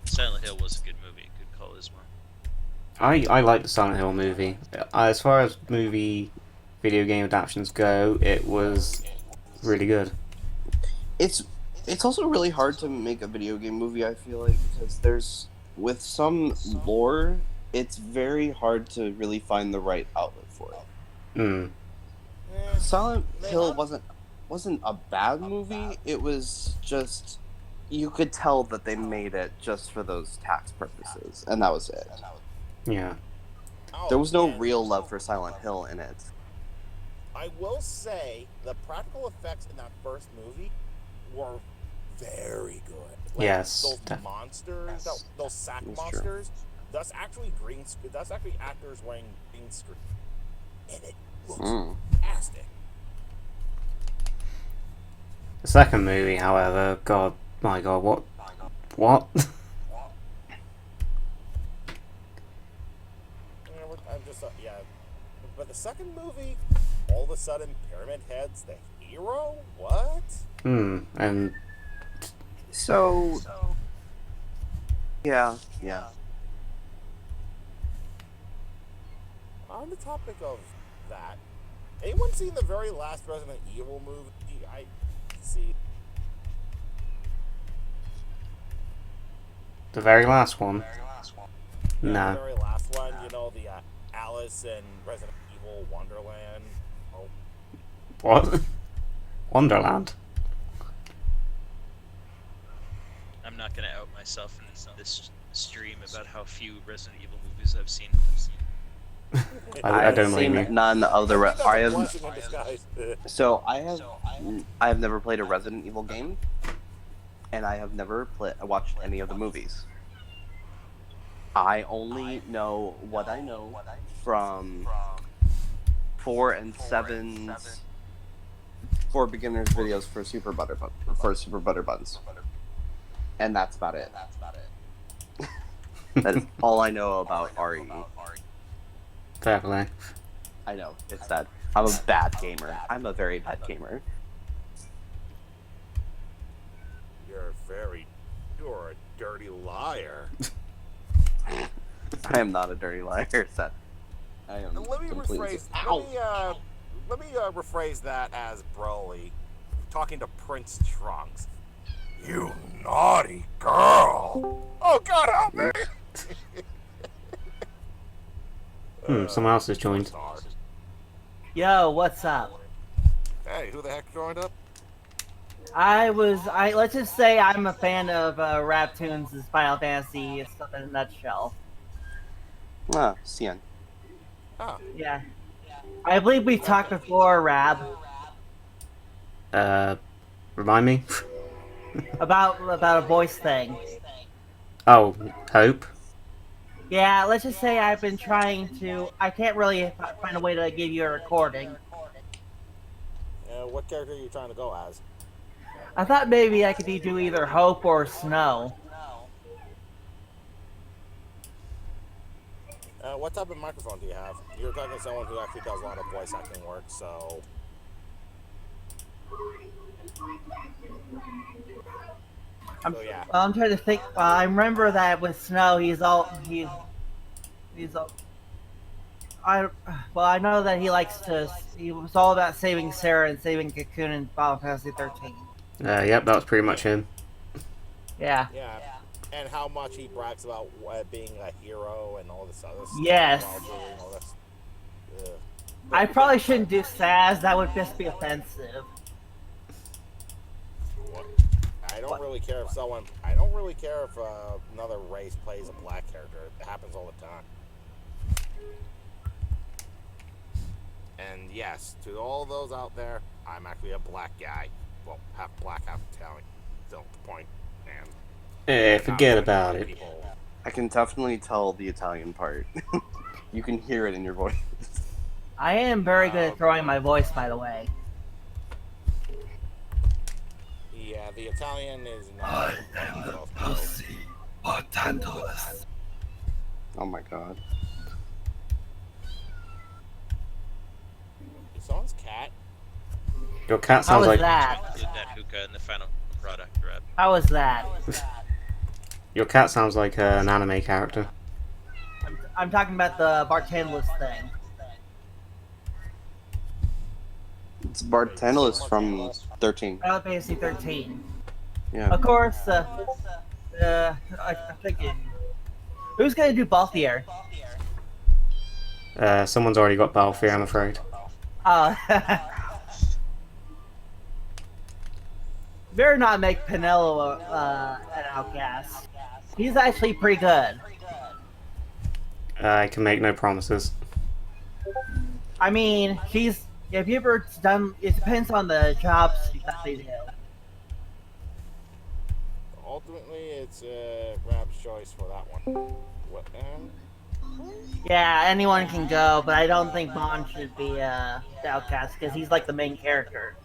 Silent Hill was a good movie. Good call as well. I like the Silent Hill movie. As far as video game adaptations go, it was really good. It's also really hard to make a video game movie, I feel like, because with some lore, it's very hard to really find the right outlet for it. Silent Hill wasn't a bad movie. It was just, you could tell that they made it just for those tax purposes, and that was it. Yeah. There was no real love for Silent Hill in it. I will say the practical effects in that first movie were very good. Like, yes. Those monsters, those sack monsters, that's actually actors wearing green screen. And it looks fantastic. The second movie, however, my God, what? I'm just, but the second movie, all of a sudden, Pyramid Head's the hero? What? And so yeah. On the topic of that, anyone seen the very last Resident Evil movie? I see. the very last one. Yeah, the very last one, the Alice and Resident Evil Wonderland. Oh. What? Wonderland? I'm not gonna out myself in this stream about how few Resident Evil movies I've seen. I don't blame you. None of the I have never played a Resident Evil game, and I have never watched any of the movies. I only know what I know from 4 and 7's for beginners videos for Super Butter Buns, and that's about it. That is all I know about RE. Fair play. I know, it's that. I'm a bad gamer. I'm a very bad gamer. You're a dirty liar. I am not a dirty liar, Seth. I am. Let me rephrase that as Broly talking to Prince Trunks. You naughty girl! Oh God, help me! Someone else has joined. Yo, what's up? Hey, who the heck joined up? Let's just say I'm a fan of RAB-Tunes' Final Fantasy stuff in a nutshell. Ah, Cian. Oh. Yeah. I believe we've talked before, Rab. Remind me? about a voice thing. Oh, Hope. Yeah, let's just say I've been trying to. I can't really find a way to give you a recording. What character are you trying to go as? I thought maybe I could do either Hope or Snow. What type of microphone do you have? You're talking to someone who actually does a lot of voice acting work, so... yeah. I'm trying to think. I remember that with Snow, he's all. I know that he likes to. He was all about saving Sarah and saving Cocoon in Final Fantasy 13. Yep, that was pretty much him. Yeah. Yeah. And how much he brags about being a hero and all this other stuff. Yes. While doing all this. I probably shouldn't do Saz. That would just be offensive. I don't really care if someone. I don't really care if another race plays a black character. It happens all the time. And yes, to all those out there, I'm actually a black guy. Well, half black, half Italian. Still the point. And forget about it. I can definitely tell the Italian part. You can hear it in your voice. I am very good at throwing my voice, by the way. Yeah, the Italian is not. Oh my god. Is someone's cat? Your cat How sounds was like that? Include that hookah in the final product, Reb. How was that? your cat sounds like an anime character. I'm talking about the Bartendless thing. It's Bartendless from 13. Final Fantasy 13. Yeah. Of course, I'm thinking, who's gonna do Balthier? Someone's already got Balfour, I'm afraid. Better not make Pinello an outcast. He's actually pretty good. I can make no promises. I mean, if you ever done, it depends on the jobs that they do. Ultimately, it's Rab's choice for that one. What? Yeah, anyone can go, but I don't think Bond should be the outcast because he's like the main character.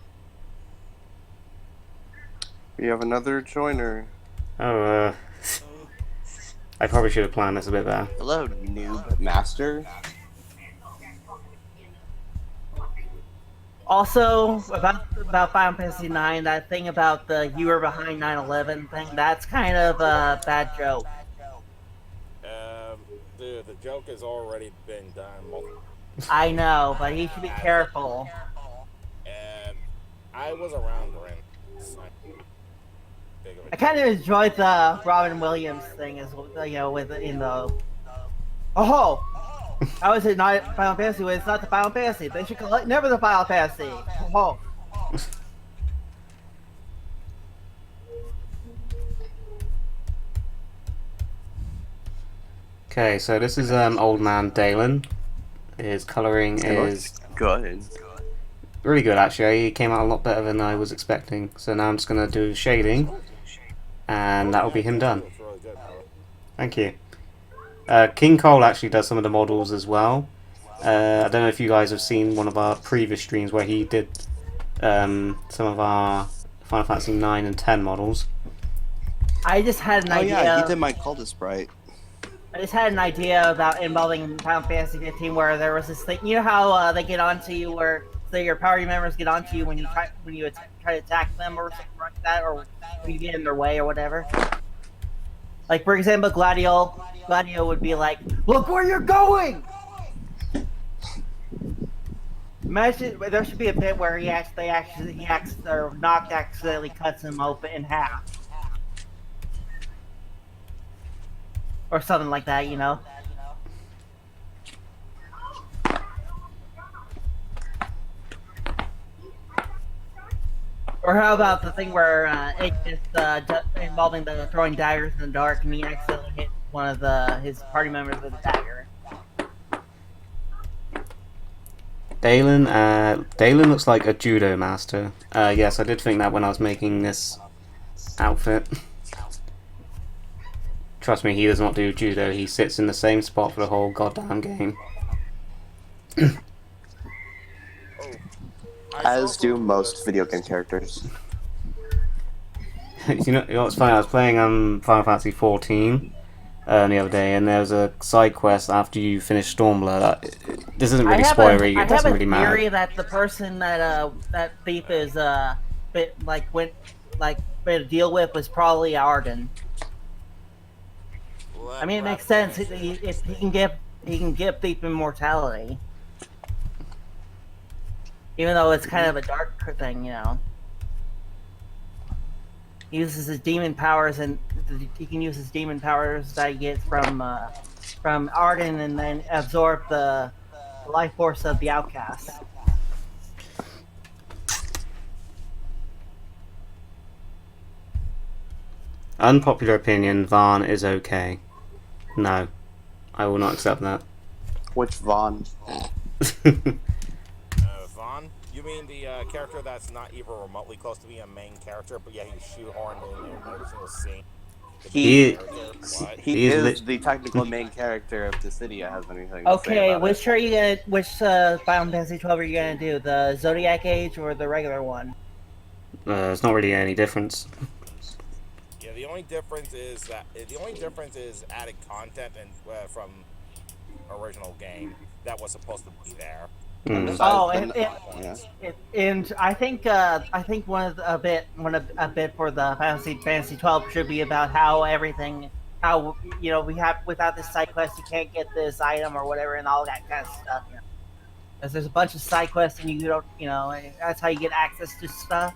We have another joiner. Oh, I probably should have planned this a bit better. Hello, noob master. Also, about Final Fantasy IX, that thing about the you were behind 9/11 thing, that's kind of a bad joke. Dude, the joke has already been done. I know, but he should be careful. I was around when. I kind of enjoyed the Robin Williams thing as well, in the. Oh, how is it not Final Fantasy when it's not the Final Fantasy? They should call it never the Final Fantasy. Oh. Okay, so this is old man Dalan. His colouring is good. really good actually. He came out a lot better than I was expecting. So now I'm just gonna do shading, and that will be him done. Thank you. King Cole actually does some of the models as well. I don't know if you guys have seen one of our previous streams where he did some of our Final Fantasy 9 and 10 models. I just had an idea. Oh yeah, he did my cultist sprite. I just had an idea about involving Final Fantasy 15 where there was this thing. You know how they get onto you, where say your party members get onto you when you try to attack them or something like that, or when you get in their way or whatever. Like for example, Gladio would be like, "Look where you're going." Imagine there should be a bit where Noct accidentally cuts him open in half. Or something like that, you know? Or how about the thing where it just involving the throwing daggers in the dark and he accidentally hit one of his party members with a dagger. Dalan looks like a judo master. Yes, I did think that when I was making this outfit. Trust me, he does not do judo. He sits in the same spot for the whole goddamn game. Oh, As do most video game characters. You know what's funny? I was playing Final Fantasy XIV the other day, and there was a side quest after you finish Stormblood. This isn't really spoilery. It doesn't really matter. I have a theory that the person that thief is went to deal with was probably Arden. I mean, it makes sense. If he can give thief immortality, even though it's kind of a dark thing, you know. He uses his demon powers, and he can use his demon powers that he gets from Arden, and then absorb the life force of the outcast. Unpopular opinion: Vayne is okay. No, I will not accept that. Which Vaughn? Vaughn? You mean the character that's not even remotely close to being a main character, but yeah, he's shoehorned in every single scene? He is the technical main character of the city. I have anything to say about which are you gonna? Which Final Fantasy 12 are you gonna do? The Zodiac Age or the regular one? There's not really any difference. Yeah, the only difference is added content and from original game that was supposed to be there. Mm. And I think a bit for the Fantasy 12 should be about how we have without this side quest you can't get this item or whatever and all that kind of stuff. You know? Because there's a bunch of side quests and you don't, that's how you get access to stuff.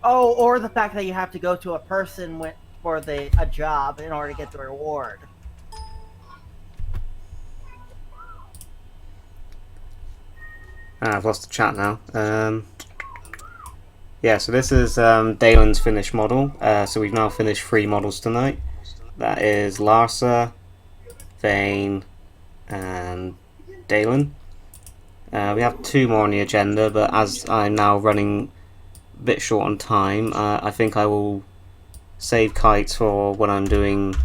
Oh, or the fact that you have to go to a person for a job in order to get the reward. I've lost the chat now. Yeah, so this is Dalan's finished model. So we've now finished 3 models tonight. That is Larsa, Vayne, and Dalan. We have 2 more on the agenda, but as I'm now running a bit short on time, I think I will save Kytes for when I'm doing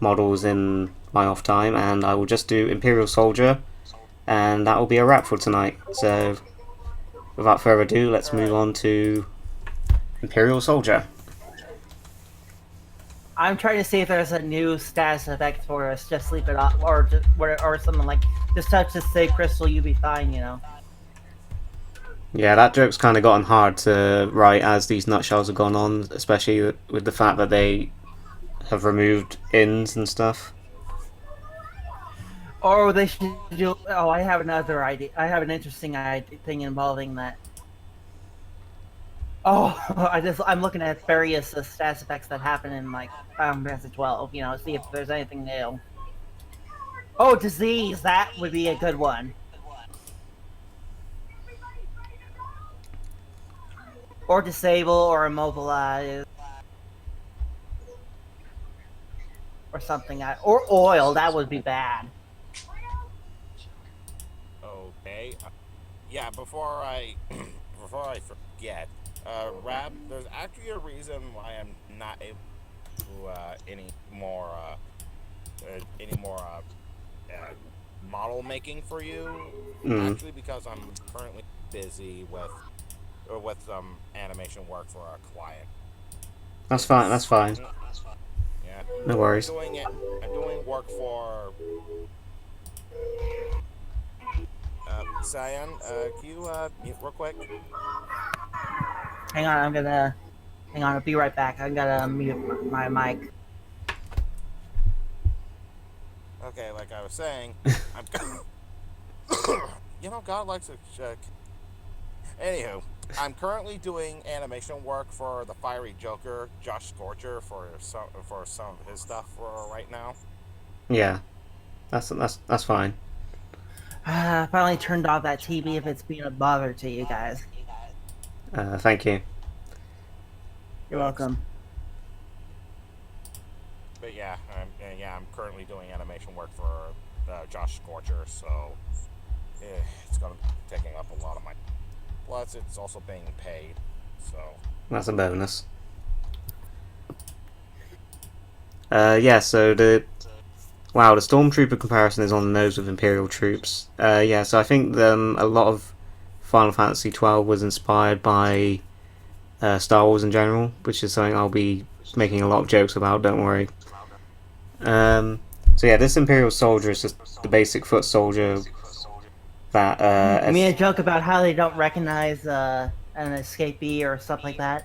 models in my off time, and I will just do Imperial Soldier. And that will be a wrap for tonight. So, without further ado, let's move on to Imperial Soldier. I'm trying to see if there's a new status effect for us. Just sleep it off, or something like just touch this save crystal, you'll be fine. Yeah, that joke's kind of gotten hard to write as these nutshells have gone on, especially with the fact that they have removed inns and stuff. Or they should do. Oh, I have another idea. I have an interesting thing involving that. Oh, I'm looking at various status effects that happen in Final Fantasy 12. See if there's anything new. Oh, disease. That would be a good one. Or disable or immobilize. Or something. Or oil. That would be bad. Okay. Yeah, before I forget, Rab, there's actually a reason why I'm not able to any more model making for you. Actually, because I'm currently busy with some animation work for a client. That's fine. That's fine. Yeah. No worries. I'm doing work for. Cyan, can you mute real quick? Hang on, I'll be right back. I gotta mute my mic. Okay, like I was saying, God likes to check. Anywho, I'm currently doing animation work for the Fiery Joker, Josh Scorcher, for some of his stuff for right now. Yeah, that's fine. I finally turned off that TV if it's being a bother to you guys. Thank you. You're welcome. But yeah, I'm currently doing animation work for Josh Scorcher, so it's gonna be taking up a lot of my. Plus, it's also being paid, so. That's a bonus. Yeah, so the Stormtrooper comparison is on the nose with Imperial troops. Yeah, so I think a lot of Final Fantasy XII was inspired by Star Wars in general, which is something I'll be making a lot of jokes about, don't worry. So yeah, this Imperial Soldier is just the basic foot soldier that... You mean a joke about how they don't recognize an escapee or stuff like that?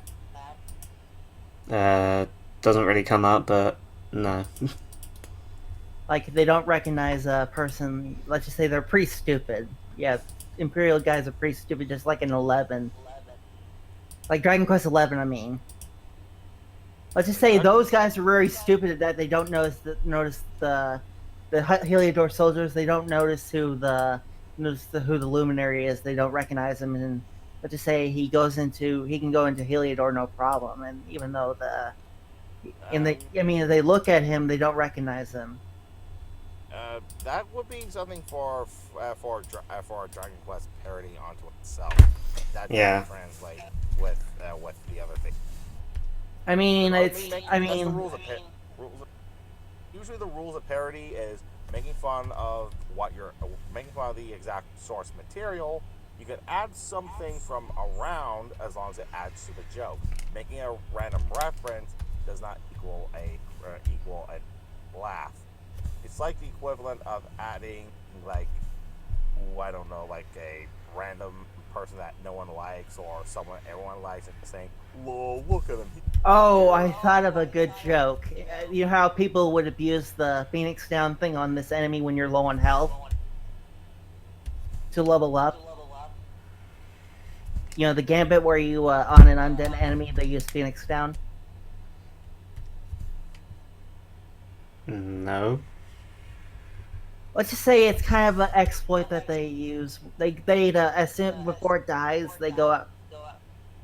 Doesn't really come up, but no. Like, they don't recognize a person, let's just say they're pretty stupid. Yeah, Imperial guys are pretty stupid, just like in 11. Like Dragon Quest 11, I mean. Let's just say those guys are very stupid that they don't notice the Heliodor soldiers. They don't notice who the luminary is. They don't recognize him, and let's just say he can go into Heliodor no problem. And even though they look at him, they don't recognize him. That would be something for a Dragon Quest parody onto itself. That doesn't translate with the other thing. I mean, Usually the rules of parody is making fun of the exact source material. You can add something from around as long as it adds to the joke. Making a random reference does not equal a laugh. It's like the equivalent of adding, like, I don't know, like a random person that no one likes or someone everyone likes and saying, "Whoa, look at him." Oh, I thought of a good joke. You know how people would abuse the Phoenix Down thing on this enemy when you're low on health to level up? You know, the gambit where you, on an undead enemy, they use Phoenix Down? No. Let's just say it's kind of an exploit that they use. As soon before it dies, they go up.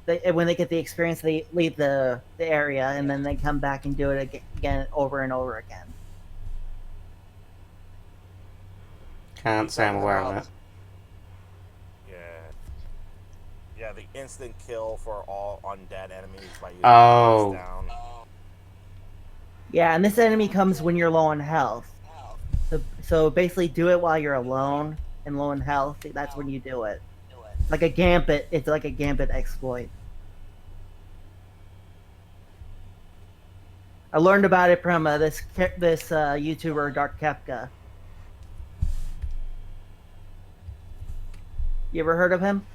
When they get the experience, they leave the area, and then they come back and do it again over and over again. Can't say I'm aware of it. Yeah, the instant kill for all undead enemies by using Oh. down. Yeah, and this enemy comes when you're low on health. So basically, do it while you're alone and low on health. That's when you do it. Like a gambit. It's like a gambit exploit. I learned about it from this YouTuber Dark Kepka. You ever heard of him?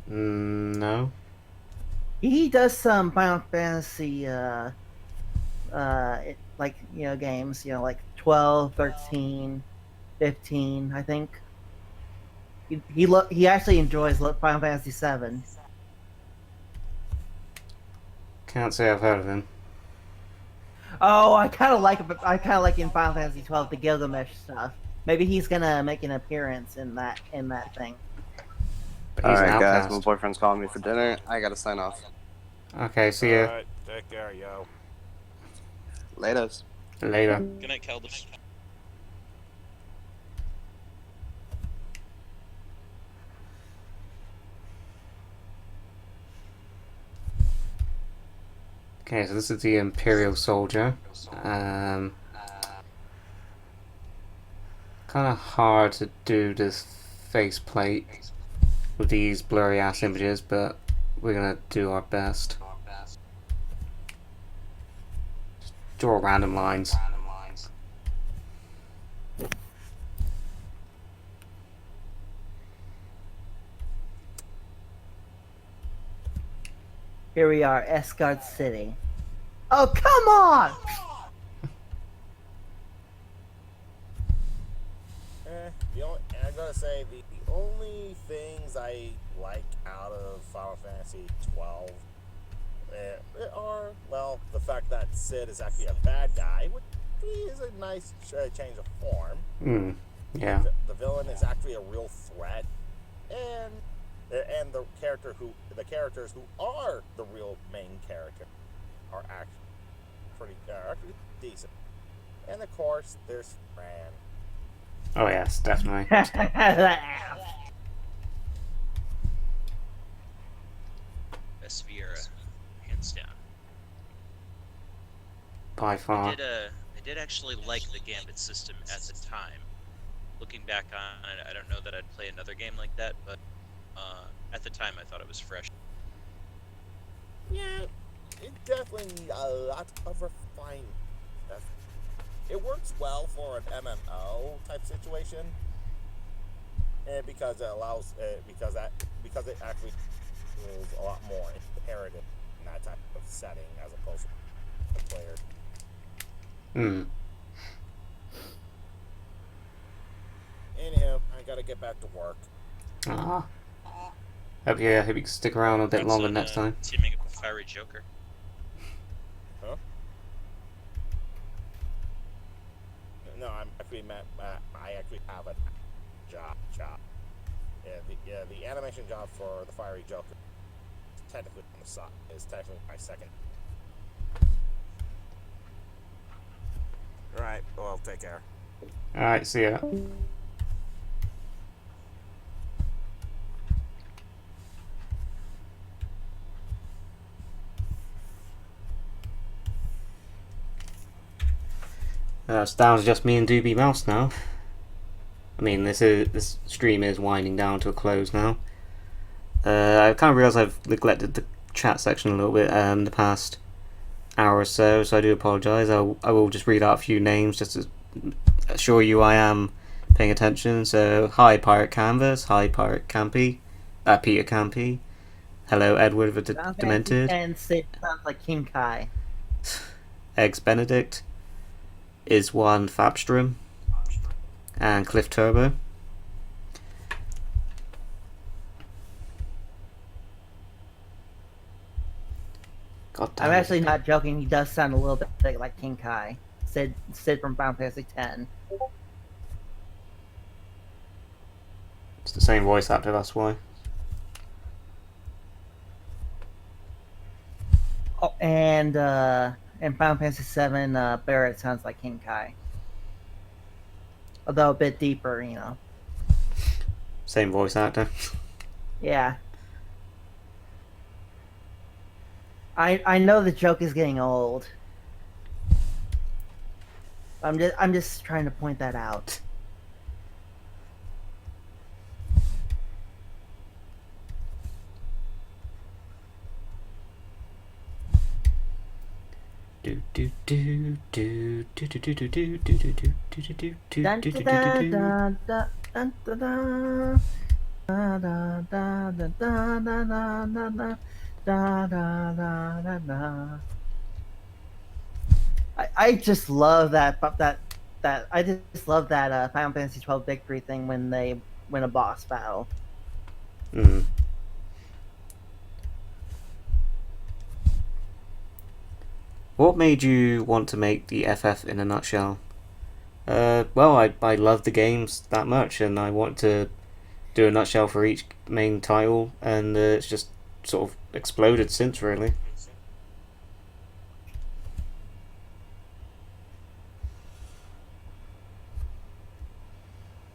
No. He does some Final Fantasy games, like 12, 13, 15, I think. He actually enjoys Final Fantasy VII. Can't say I've heard of him. Oh, I kind of like in Final Fantasy 12 the Gilgamesh stuff. Maybe he's gonna make an appearance in that thing. Alright guys, my boyfriend's calling me for dinner. I gotta sign off. Okay, see ya. Alright, take care, yo. Laters. Later. Good night, Caldish. Okay, so this is the Imperial Soldier. Kind of hard to do this faceplate with these blurry ass images, but we're gonna do our best. Just draw random lines. Here we are, Esgard City. Oh, come on! I gotta say, the only things I like out of Final Fantasy XII are, well, the fact that Cid is actually a bad guy, which is a nice change of form. Yeah. The villain is actually a real threat, and the characters who are the real main character are actually pretty decent. And of course, there's Fran. Oh yes, definitely. Vesviera. by far. I did actually like the Gambit system at the time. Looking back on it, I don't know that I'd play another game like that, but at the time I thought it was fresh. Yeah, it definitely needs a lot of refinement. It works well for an MMO type situation, and because it allows because it actually feels a lot more imperative in that type of setting as opposed to the player. Anyhow, I gotta get back to work. Hope you can stick around a bit Thoughts longer on, next time. Teaming up with Fiery Joker. Huh? No, I'm actually I actually have a job. Yeah, the animation job for the Fiery Joker technically on the side is technically my second. Alright, well, take care. Alright, see ya. It's down to just me and Doobie Mouse now. I mean, this stream is winding down to a close now. I kind of realised I've neglected the chat section a little bit the past hour or so I do apologise. I will just read out a few names just to assure you I am paying attention. So, hi Pirate Canvas, hi Pirate Campy, Peter Campy, hello Edward the Demented, And Sid sounds like King Kai. Eggs Benedict, Is One Fabstrom, and Cliff Turbo. God damn I'm it. actually not joking. He does sound a little bit like King Kai. Sid from Final Fantasy X. It's the same voice actor, that's why. Oh, and in Final Fantasy VII, Barrett sounds like King Kai. Although a bit deeper, you know. Same voice actor. Yeah. I know the joke is getting old. I'm just trying to point that out. Do do do do do do do do do do do do do do do Dun do do da do. da da dun da da da da da da da da da da. Da, da, da, da, da. I just love that I just love that Final Fantasy XII victory thing when they win a boss battle. What made you want to make the FF in a nutshell? Well, I love the games that much, and I want to do a nutshell for each main title, and it's just sort of exploded since, really.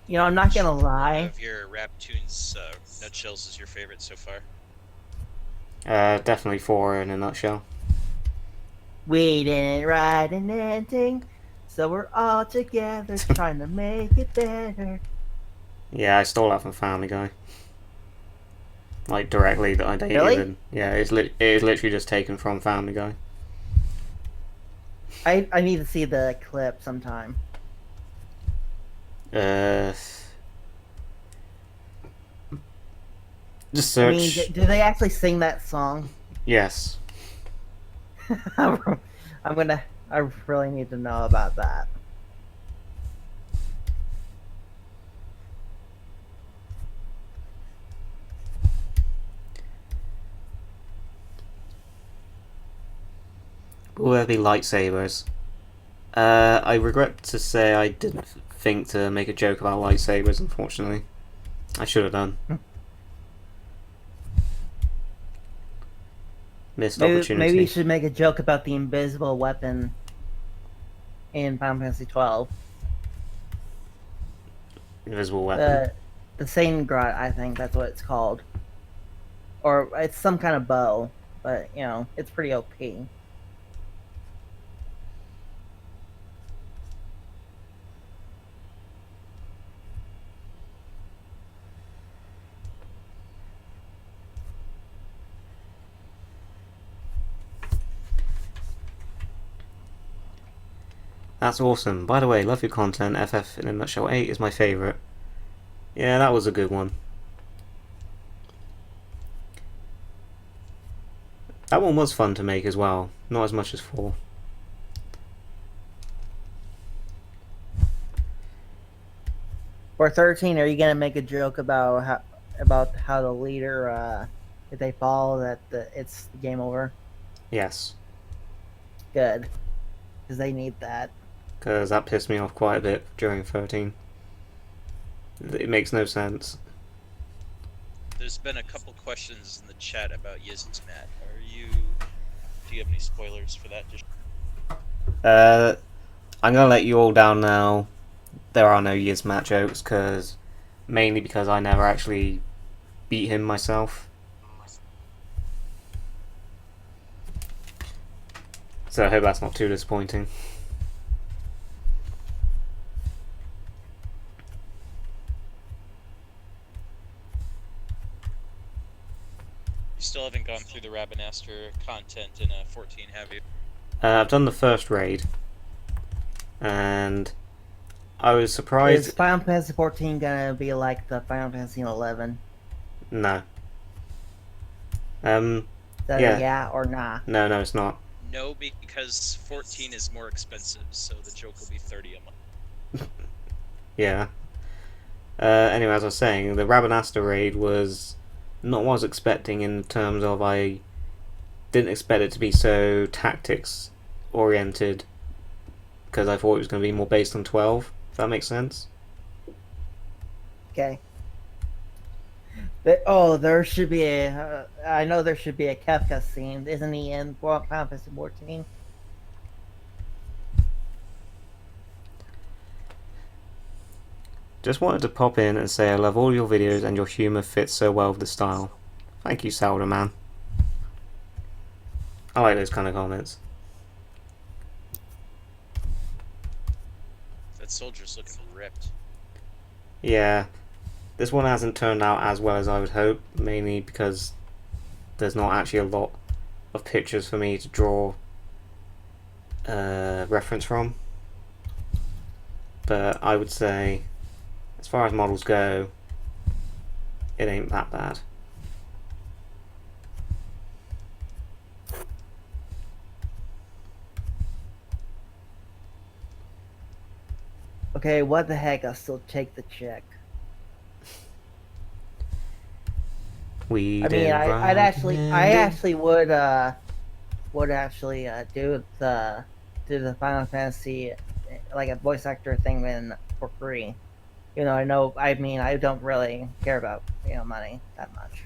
You know, I'm not gonna One lie. of your rap tunes, Nutshells is your favorite so far. Definitely 4 in a nutshell. We didn't write an ending, so we're all together trying to make it better. Yeah, I stole that from Family Guy. Like, directly, that I don't Really? even... Yeah, it is literally just taken from Family Guy. I need to see the clip sometime. Just search... I mean, do they actually sing that song? Yes. I really need to know about that. Will there be lightsabers? I regret to say I didn't think to make a joke about lightsabers, unfortunately. I should have done. Missed opportunity. Maybe you should make a joke about the invisible weapon in Final Fantasy XII. Invisible weapon. The Seingrot, I think that's what it's called. Or it's some kind of bow, but, you know, it's pretty OP. That's awesome. By the way, love your content. FF in a Nutshell 8 is my favourite. Yeah, that was a good one. That one was fun to make as well. Not as much as 4. For 13, are you gonna make a joke about how the leader, if they fall, that it's game over? Yes. Good, because they need that. Because that pissed me off quite a bit during 13. It makes no sense. There's been a couple questions in the chat about Yizmat. Do you have any spoilers for that? I'm gonna let you all down now. There are no Yizmat jokes, mainly because I never actually beat him myself. So I hope that's not too disappointing. You still haven't gone through the Rabbinaster content in 14, have you? I've done the first raid, and I was surprised. Is Final Fantasy 14 gonna be like the Final Fantasy 11? No. Is that yeah. a yeah or nah? No, it's not. No, because 14 is more expensive, so the joke will be 30 a month. Yeah. Anyway, as I was saying, the Rabbinaster raid was not what I was expecting in terms of I didn't expect it to be so tactics oriented, because I thought it was going to be more based on 12, if that makes sense. Okay. There should be a. I know there should be a Kefka scene. Isn't he in Final Fantasy 14? Just wanted to pop in and say I love all your videos and your humour fits so well with the style. Thank you, Sourdough Man. I like those kind of comments. That soldier's looking ripped. Yeah. This one hasn't turned out as well as I would hope, mainly because there's not actually a lot of pictures for me to draw reference from. But I would say, as far as models go, it ain't that bad. Okay, what the heck? I'll still take the check. I actually would do the Final Fantasy like a voice actor thing for free. I don't really care about money that much.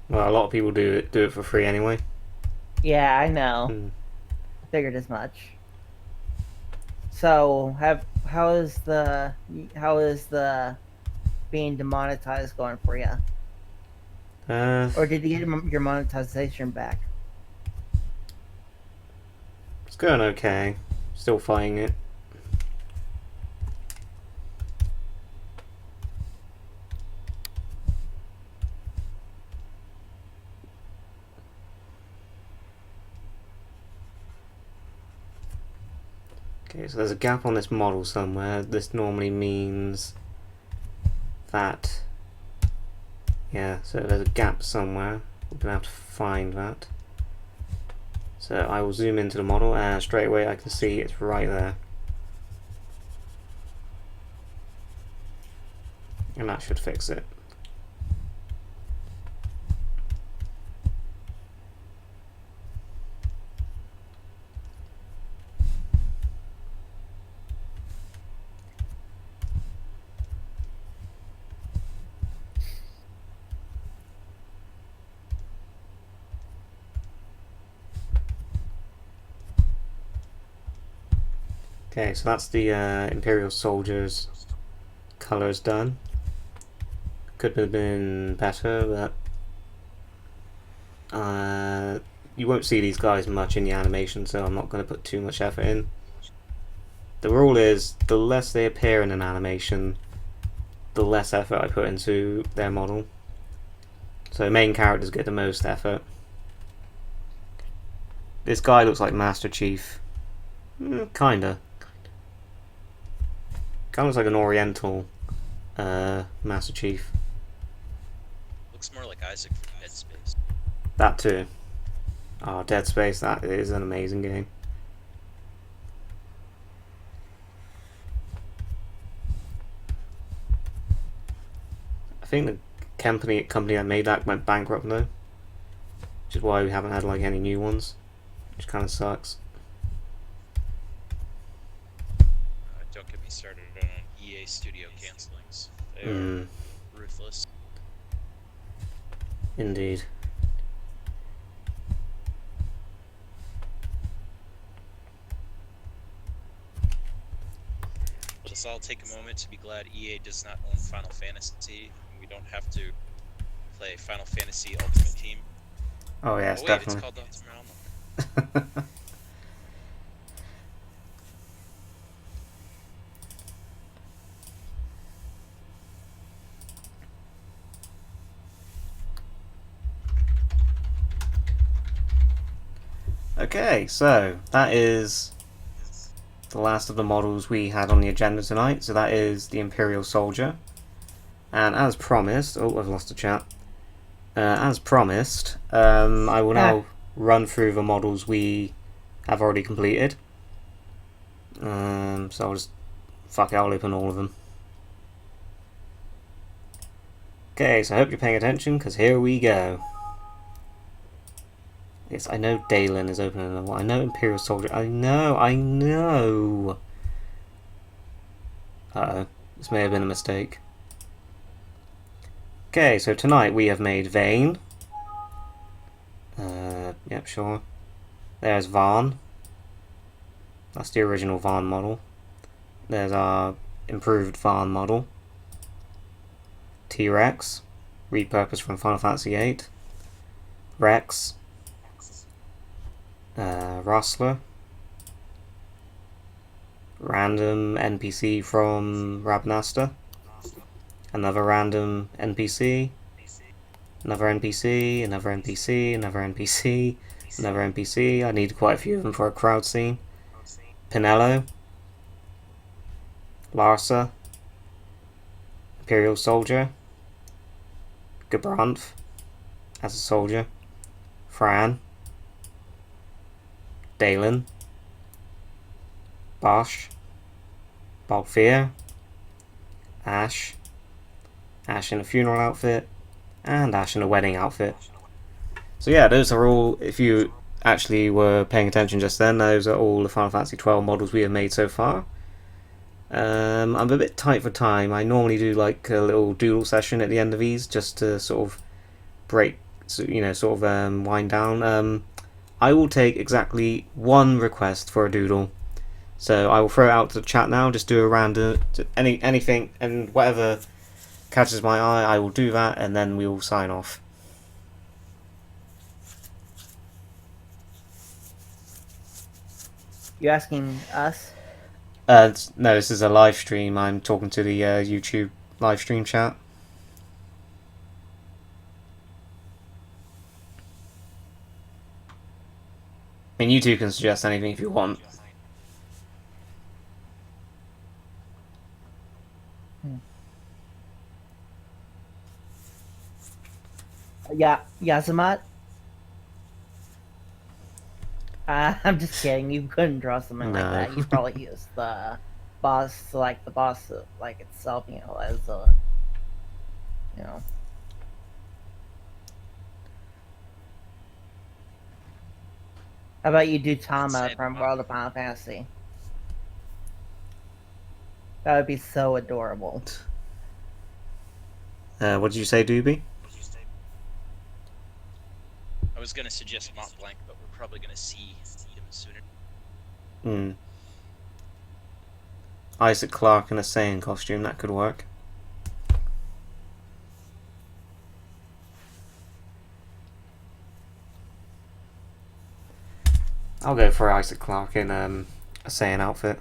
Well, a lot of people do it for free anyway. Yeah, I know. I figured as much. So, how is the being demonetized going for you? Or did you get your monetization back? It's going okay. Still fighting it. Okay, so there's a gap on this model somewhere. This normally means that... Yeah, so there's a gap somewhere. We're going to have to find that. So I will zoom into the model and straight away I can see it's right there. And that should fix it. Okay, so that's the Imperial Soldier's colours done. Could have been better, but you won't see these guys much in the animation, so I'm not going to put too much effort in. The rule is, the less they appear in an animation, the less effort I put into their model. So main characters get the most effort. This guy looks like Master Chief. Kinda. Kinda looks like an Oriental Master Chief. Looks more like Isaac from Dead Space. That too. Oh, Dead Space, that is an amazing game. I think the company that made that went bankrupt though, which is why we haven't had like any new ones, which kind of sucks. Don't get me started on EA Studio cancelings. They are ruthless. Indeed. Let's all take a moment to be glad EA does not own Final Fantasy. We don't have to play Final Fantasy Ultimate Team. Oh yes, wait, definitely. It's called Ultimate Online. Okay, so that is the last of the models we had on the agenda tonight. So that is the Imperial Soldier. And as promised, oh, I've lost a chat. As promised, I will now run through the models we have already completed. So I'll just, fuck it, I'll open all of them. Okay, so I hope you're paying attention, because here we go. Yes, I know Dalan is opening another one. I know Imperial Soldier. I know. Uh-oh. This may have been a mistake. Okay, so tonight we have made Vayne. Yep, sure. There's Vayne. That's the original Vayne model. There's our improved Vayne model. T-Rex. Repurposed from Final Fantasy VIII. Rex. Rustler. Random NPC from RAB-Live. Another random NPC. Another NPC, another NPC, another NPC, another NPC. I need quite a few of them for a crowd scene. Pinello. Larsa. Imperial Soldier. Gabranth as a soldier. Fran. Dalan. Bosch. Balfir. Ash. Ash in a funeral outfit. And Ash in a wedding outfit. So yeah, those are all, if you actually were paying attention just then, those are all the Final Fantasy XII models we have made so far. I'm a bit tight for time. I normally do like a little doodle session at the end of these, just to sort of break, wind down. I will take exactly one request for a doodle. So I will throw it out to the chat now, just do a random, anything, and whatever catches my eye, I will do that, and then we will sign off. You asking us? No, this is a live stream. I'm talking to the YouTube live stream chat. I mean, you two can suggest anything if you want. Yeah, Yazamat? I'm just kidding. You couldn't draw something like No. that. You probably use the boss, like the boss, like itself, you know, as a, you know. How about you do Tama from World of Final Fantasy? That would be so adorable. What did you say, Doobie? I was gonna suggest Mont Blanc, but we're probably gonna see him sooner. Isaac Clarke in a Saiyan costume, that could work. I'll go for Isaac Clarke in a Saiyan outfit.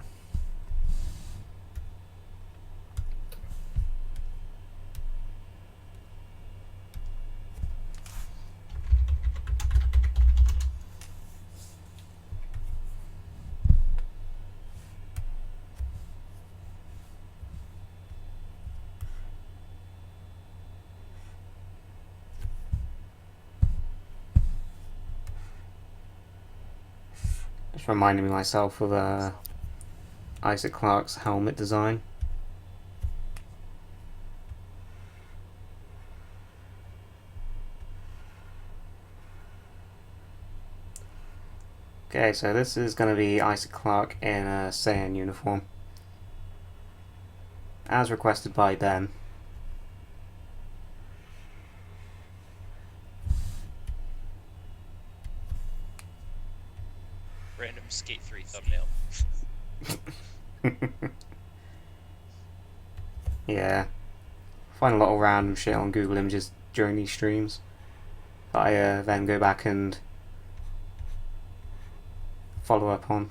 reminding me myself of Isaac Clarke's helmet design. Okay, so this is going to be Isaac Clarke in a Saiyan uniform, as requested by Ben. Random Skate 3 thumbnail. Yeah, find a lot of random shit on Google Images during these streams that I then go back and follow up on.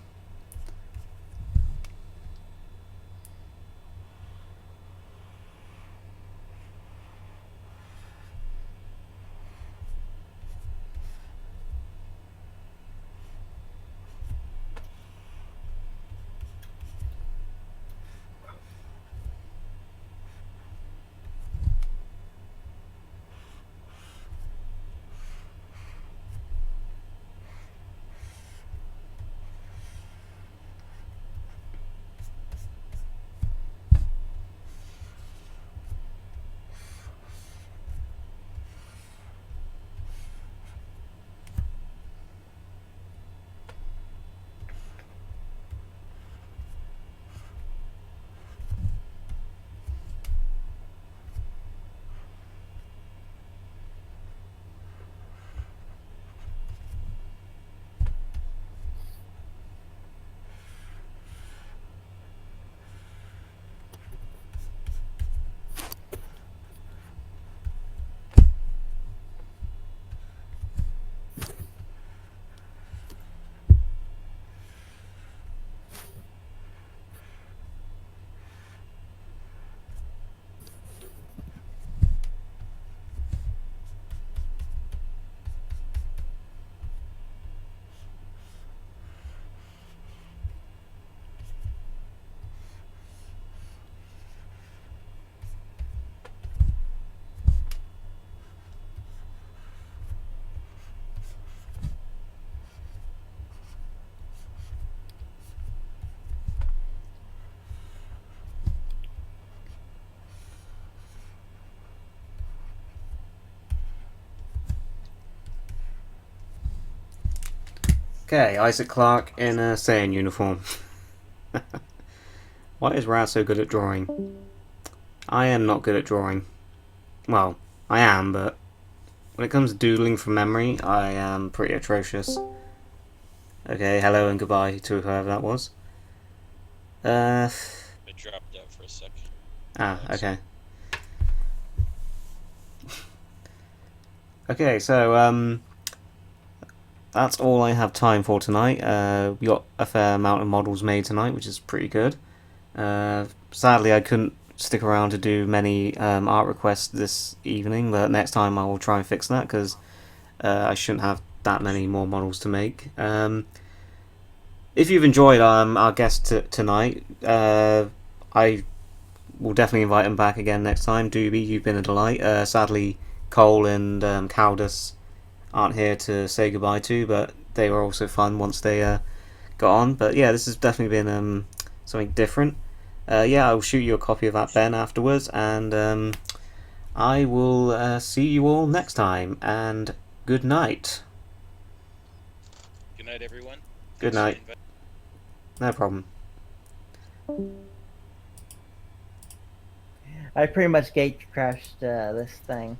Okay, Isaac Clarke in a Saiyan uniform. Why is Raz so good at drawing? I am not good at drawing. Well, I am, but when it comes to doodling from memory, I am pretty atrocious. Okay, hello and goodbye to whoever that was. It dropped out for a second. Okay. Okay, so, that's all I have time for tonight. We got a fair amount of models made tonight, which is pretty good. Sadly, I couldn't stick around to do many art requests this evening, but next time I will try and fix that, because I shouldn't have that many more models to make. If you've enjoyed our guest tonight, I will definitely invite him back again next time. Doobie, you've been a delight. Sadly, Cole and Caldus aren't here to say goodbye to, but they were also fun once they got on. But yeah, this has definitely been something different. Yeah, I'll shoot you a copy of that, Ben, afterwards, and I will see you all next time, and good night. Good night, everyone. Good night. No problem. I pretty much gate crashed this thing.